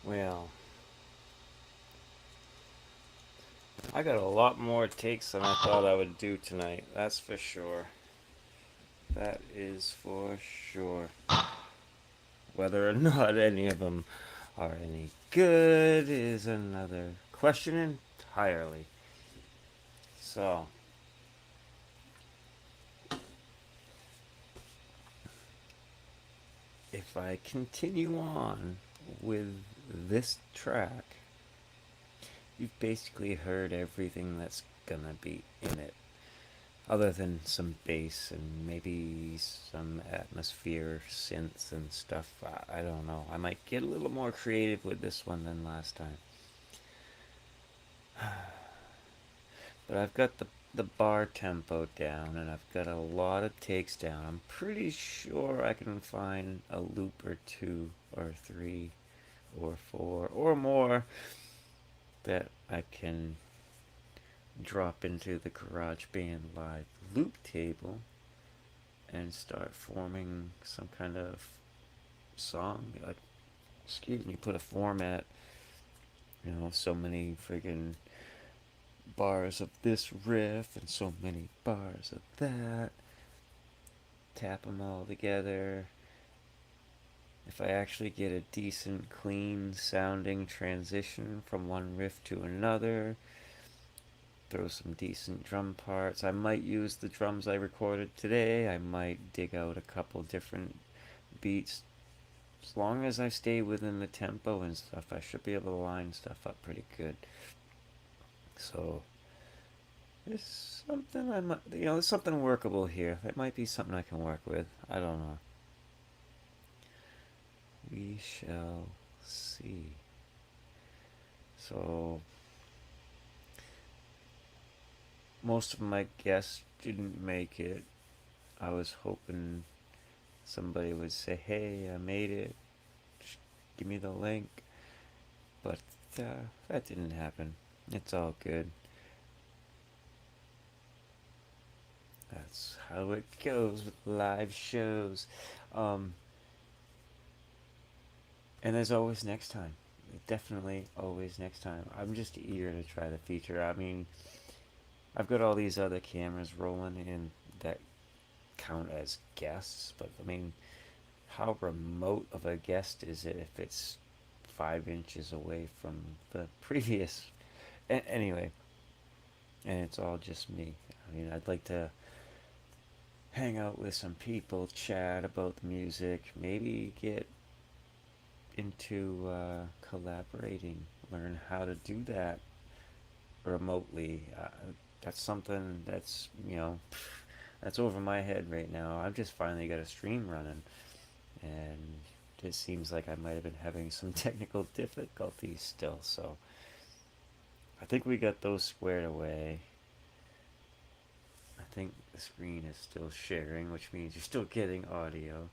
Speaker 4: Well, I got a lot more takes than I thought I would do tonight. That's for sure. That is for sure. Whether or not any of them are any good is another question entirely. So, if I continue on with this track, you've basically heard everything that's gonna be in it. Other than some bass and maybe some atmosphere synths and stuff. I don't know. I might get a little more creative with this one than last time. But I've got the bar tempo down and I've got a lot of takes down. I'm pretty sure I can find a loop or two or three or four or more that I can drop into the GarageBand Live loop table and start forming some kind of song. Like, excuse me, put a format, so many friggin' bars of this riff and so many bars of that. Tap them all together. If I actually get a decent, clean sounding transition from one riff to another, throw some decent drum parts. I might use the drums I recorded today. I might dig out a couple different beats. As long as I stay within the tempo and stuff, I should be able to line stuff up pretty good. So, there's something I might, there's something workable here. That might be something I can work with. I don't know. We shall see. So, most of my guests didn't make it. I was hoping somebody would say, hey, I made it. Just give me the link. But that didn't happen. It's all good. That's how it goes with live shows. And there's always next time. Definitely always next time. I'm just eager to try the feature. I mean, I've got all these other cameras rolling in that count as guests, but I mean, how remote of a guest is it if it's 5 inches away from the previous? Anyway, and it's all just me. I mean, I'd like to hang out with some people, chat about the music, maybe get into collaborating, learn how to do that remotely. That's something that's, that's over my head right now. I've just finally got a stream running, and it seems like I might have been having some technical difficulties still, so I think we got those squared away. I think the screen is still sharing, which means you're still getting audio.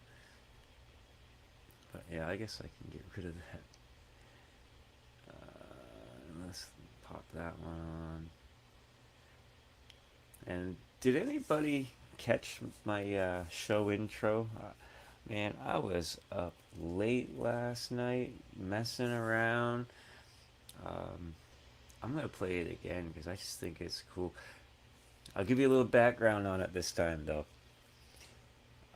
Speaker 4: But yeah, I guess I can get rid of that. Let's pop that one on. And did anybody catch my show intro? Man, I was up late last night messing around. I'm gonna play it again because I just think it's cool. I'll give you a little background on it this time, though.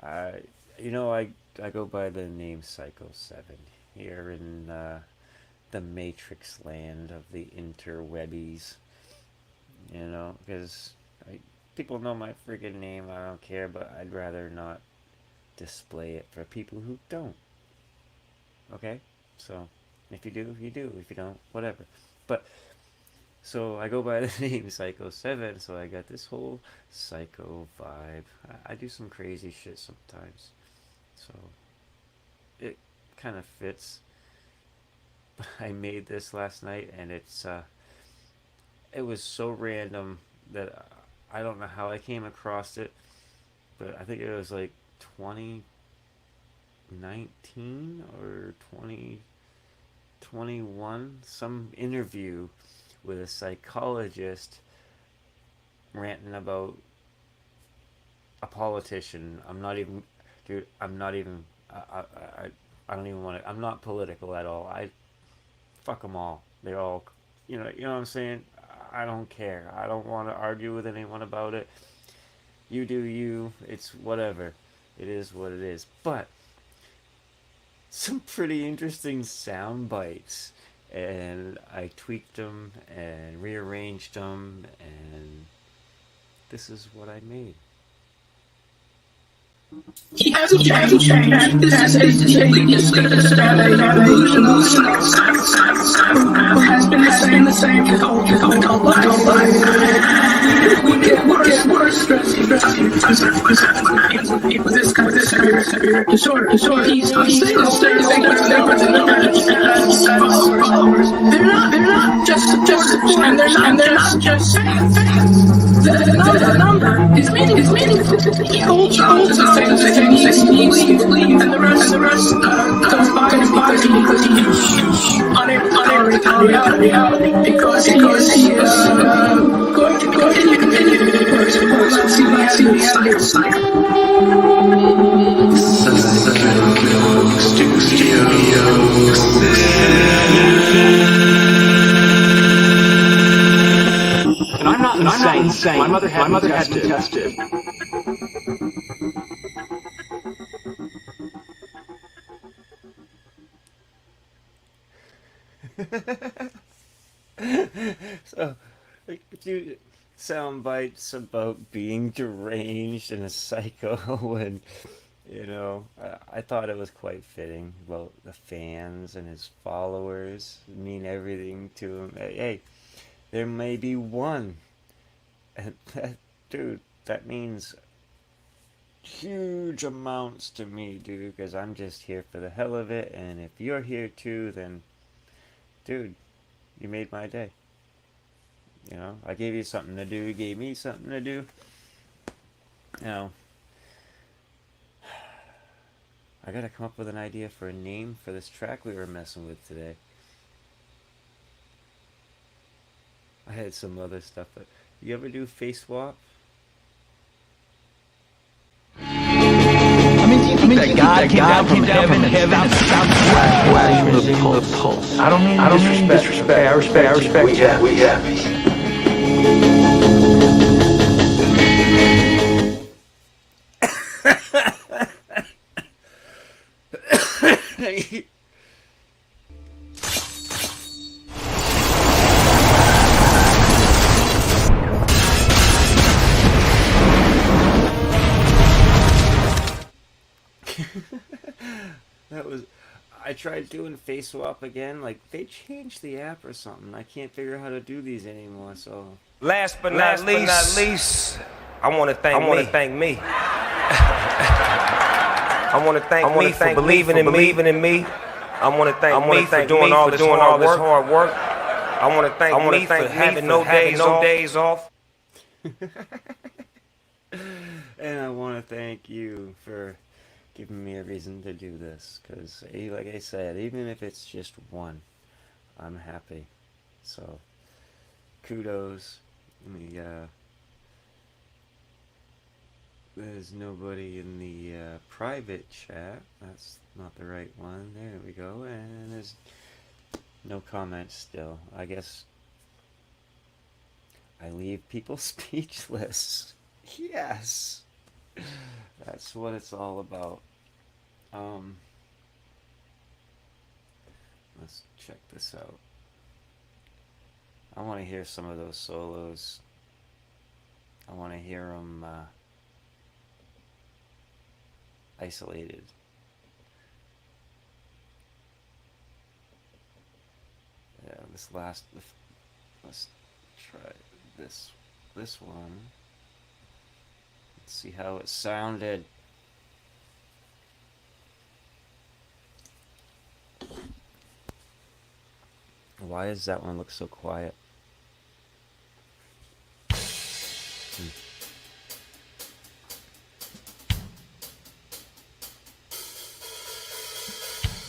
Speaker 4: I, I go by the name Syko 7 here in the Matrix land of the interwebbies. Because people know my friggin' name. I don't care, but I'd rather not display it for people who don't. Okay? So, if you do, you do. If you don't, whatever. But, so I go by the name Syko 7, so I got this whole psycho vibe. I do some crazy shit sometimes. So, it kind of fits. I made this last night, and it was so random that I don't know how I came across it, but I think it was like 2019 or 2021, some interview with a psychologist ranting about a politician. I'm not even, dude, I'm not even, I don't even want to, I'm not political at all. Fuck them all. They're all, you know what I'm saying? I don't care. I don't want to argue with anyone about it. You do you. It's whatever. It is what it is. But some pretty interesting sound bites, and I tweaked them and rearranged them, and this is what I made.
Speaker 1: He hasn't changed, and this is a deeply destructive delusional has been the same his whole life. Would get worse, with this kind of severe disorder. He's still followers. They're not just supporters, and they're not just fans. The number is meaningful. He holds on to the things that he needs to leave, and the rest goes by because he's unable to tolerate reality, because he is going to continue to see the cycle.
Speaker 2: Syko Studio.
Speaker 3: And I'm not insane. My mother had me tested.
Speaker 4: So, a few sound bites about being deranged and a psycho, and I thought it was quite fitting. Well, the fans and his followers mean everything to him. Hey, there may be one, and dude, that means huge amounts to me, dude, because I'm just here for the hell of it, and if you're here too, then, dude, you made my day. I gave you something to do, you gave me something to do. I gotta come up with an idea for a name for this track we were messing with today. I had some other stuff, but you ever do face swap?
Speaker 5: That God came down from heaven and stopped the pulse. I don't mean disrespect. I respect. We have.
Speaker 4: I tried doing face swap again. Like, they changed the app or something. I can't figure out how to do these anymore. So
Speaker 6: Last but not least, I want to thank me. I want to thank me for believing in me. I want to thank me for doing all this hard work. I want to thank me for having no days off.
Speaker 4: And I want to thank you for giving me a reason to do this, because like I said, even if it's just one, I'm happy. So kudos. There's nobody in the private chat. That's not the right one. There we go. And there's no comments still. I guess I leave people speechless. Yes! That's what it's all about. Let's check this out. I want to hear some of those solos. I want to hear them isolated. Yeah, let's try this one. Let's see how it sounded. Why does that one look so quiet?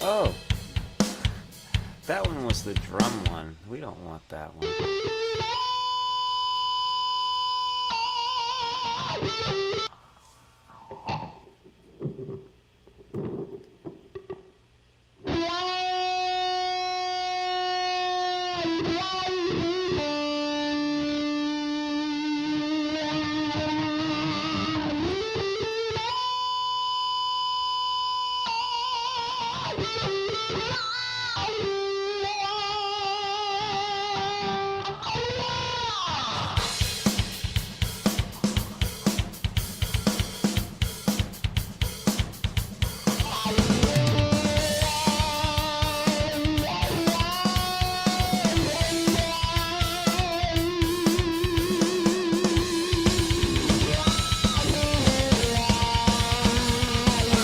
Speaker 4: Oh, that one was the drum one. We don't want that one.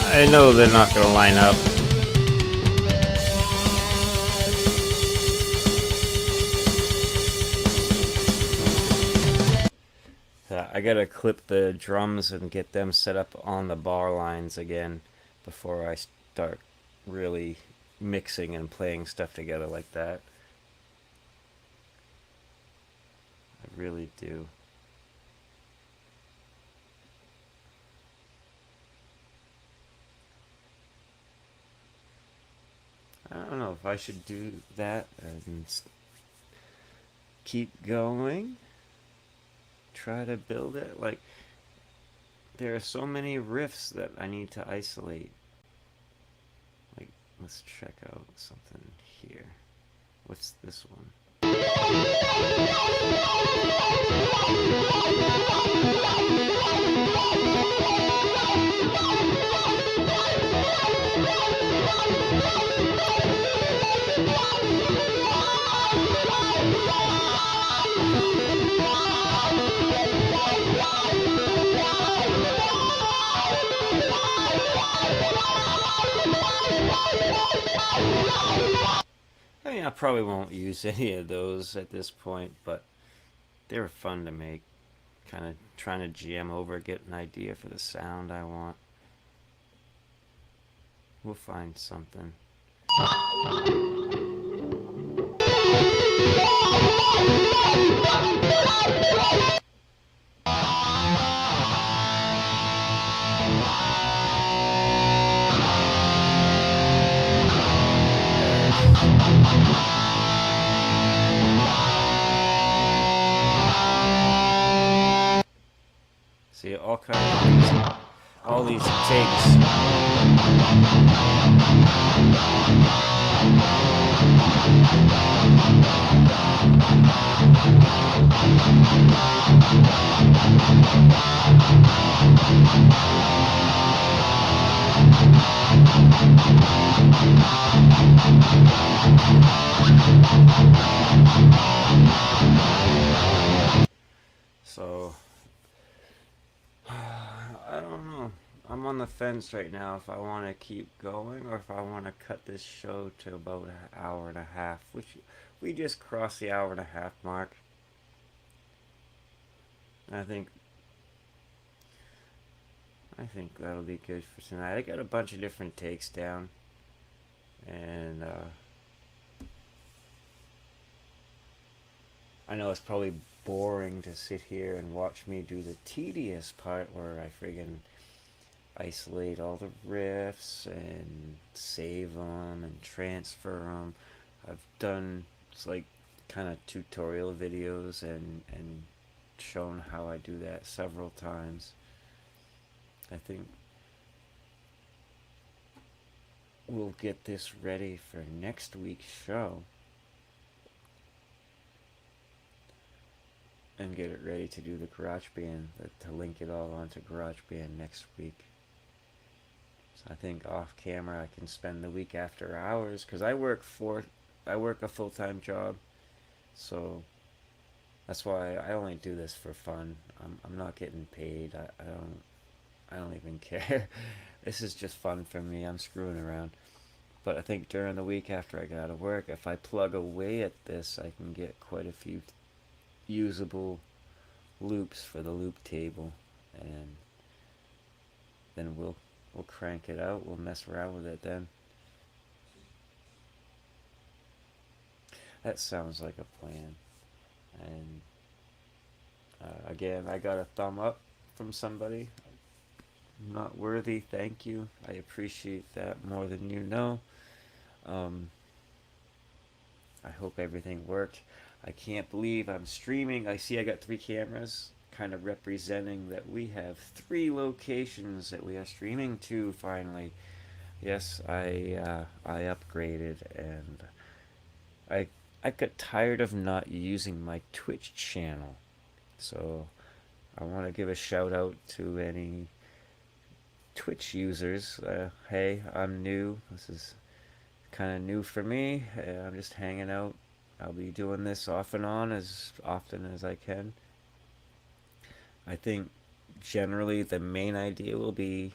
Speaker 4: I know they're not going to line up. I gotta clip the drums and get them set up on the bar lines again before I start really mixing and playing stuff together like that. I really do. I don't know if I should do that and keep going. Try to build it. Like, there are so many riffs that I need to isolate. Like, let's check out something here. What's this one? I mean, I probably won't use any of those at this point, but they were fun to make. Kind of trying to jam over, get an idea for the sound I want. We'll find something. See, all these takes. So, I don't know. I'm on the fence right now if I want to keep going or if I want to cut this show to about an hour and a half, which we just crossed the hour and a half mark. I think that'll be good for tonight. I got a bunch of different takes down, and I know it's probably boring to sit here and watch me do the tedious part where I friggin' isolate all the riffs and save them and transfer them. I've done like kind of tutorial videos and shown how I do that several times. I think we'll get this ready for next week's show and get it ready to do the GarageBand, to link it all onto GarageBand next week. So I think off camera I can spend the week after hours, because I work a full-time job, so that's why I only do this for fun. I'm not getting paid. I don't even care. This is just fun for me. I'm screwing around. But I think during the week after I get out of work, if I plug away at this, I can get quite a few usable loops for the loop table, and then we'll crank it out. We'll mess around with it then. That sounds like a plan. And again, I got a thumb up from somebody. Not worthy, thank you. I appreciate that more than you know. I hope everything worked. I can't believe I'm streaming. I see I got 3 cameras, kind of representing that we have 3 locations that we are streaming to finally. Yes, I upgraded, and I got tired of not using my Twitch channel. So I want to give a shout out to any Twitch users. Hey, I'm new. This is kind of new for me. I'm just hanging out. I'll be doing this off and on as often as I can. I think generally the main idea will be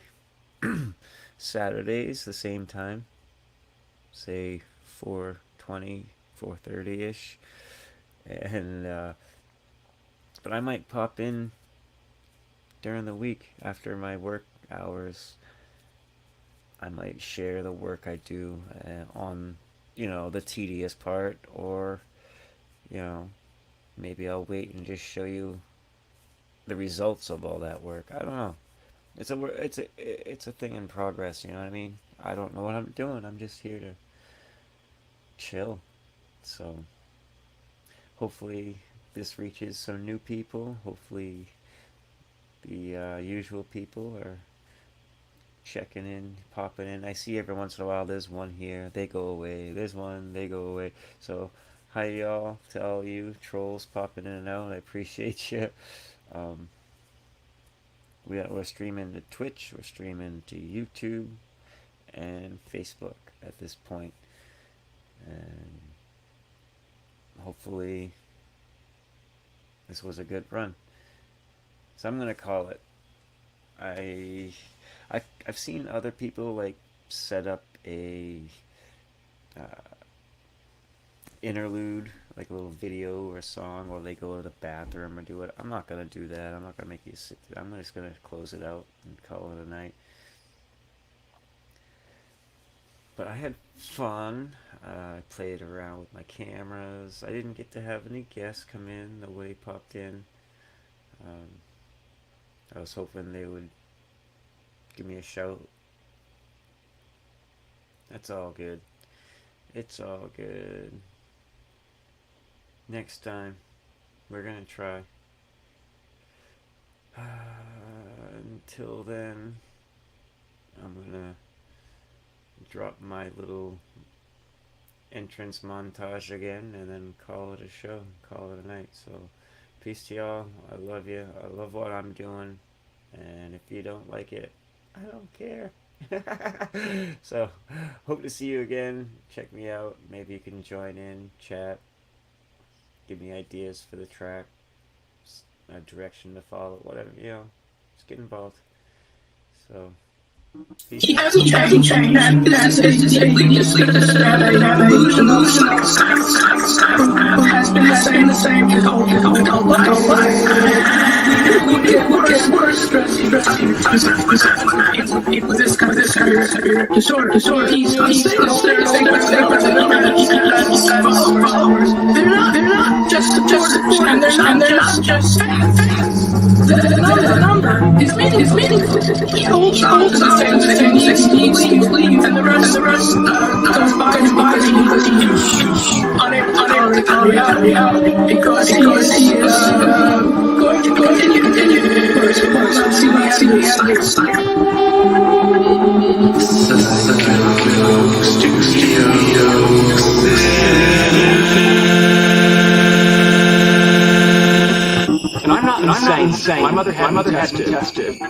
Speaker 4: Saturdays the same time, say 4:20, 4:30ish, and but I might pop in during the week after my work hours. I might share the work I do on, the tedious part, or, maybe I'll wait and just show you the results of all that work. I don't know. It's a thing in progress, you know what I mean? I don't know what I'm doing. I'm just here to chill. So hopefully this reaches some new people. Hopefully the usual people are checking in, popping in. I see every once in a while there's one here, they go away. There's one, they go away. So hi y'all, to all you trolls popping in and out. I appreciate you. We're streaming to Twitch, we're streaming to YouTube and Facebook at this point. And hopefully this was a good run. So I'm gonna call it. I've seen other people like set up a interlude, like a little video or a song, or they go to the bathroom or do it. I'm not gonna do that. I'm not gonna make you sit there. I'm just gonna close it out and call it a night. But I had fun. I played around with my cameras. I didn't get to have any guests come in. Nobody popped in. I was hoping they would give me a shout. That's all good. It's all good. Next time, we're gonna try. Until then, I'm gonna drop my little entrance montage again and then call it a show, call it a night. So peace to y'all. I love you. I love what I'm doing, and if you don't like it, I don't care. So hope to see you again. Check me out. Maybe you can join in, chat, give me ideas for the track, a direction to follow, whatever, just get involved. So
Speaker 1: He hasn't changed, and this is a delusional has been the same his whole life. Look at worse, people, this kind of disorder. He's followers. They're not just supporters, and they're not just fans. The number is meaningful. He holds the same things he believes, and the rest goes by because he's unable to call reality because he is going to continue. Words, see what I see, psycho.
Speaker 2: Syko Studio.
Speaker 3: And I'm not insane. My mother had me tested.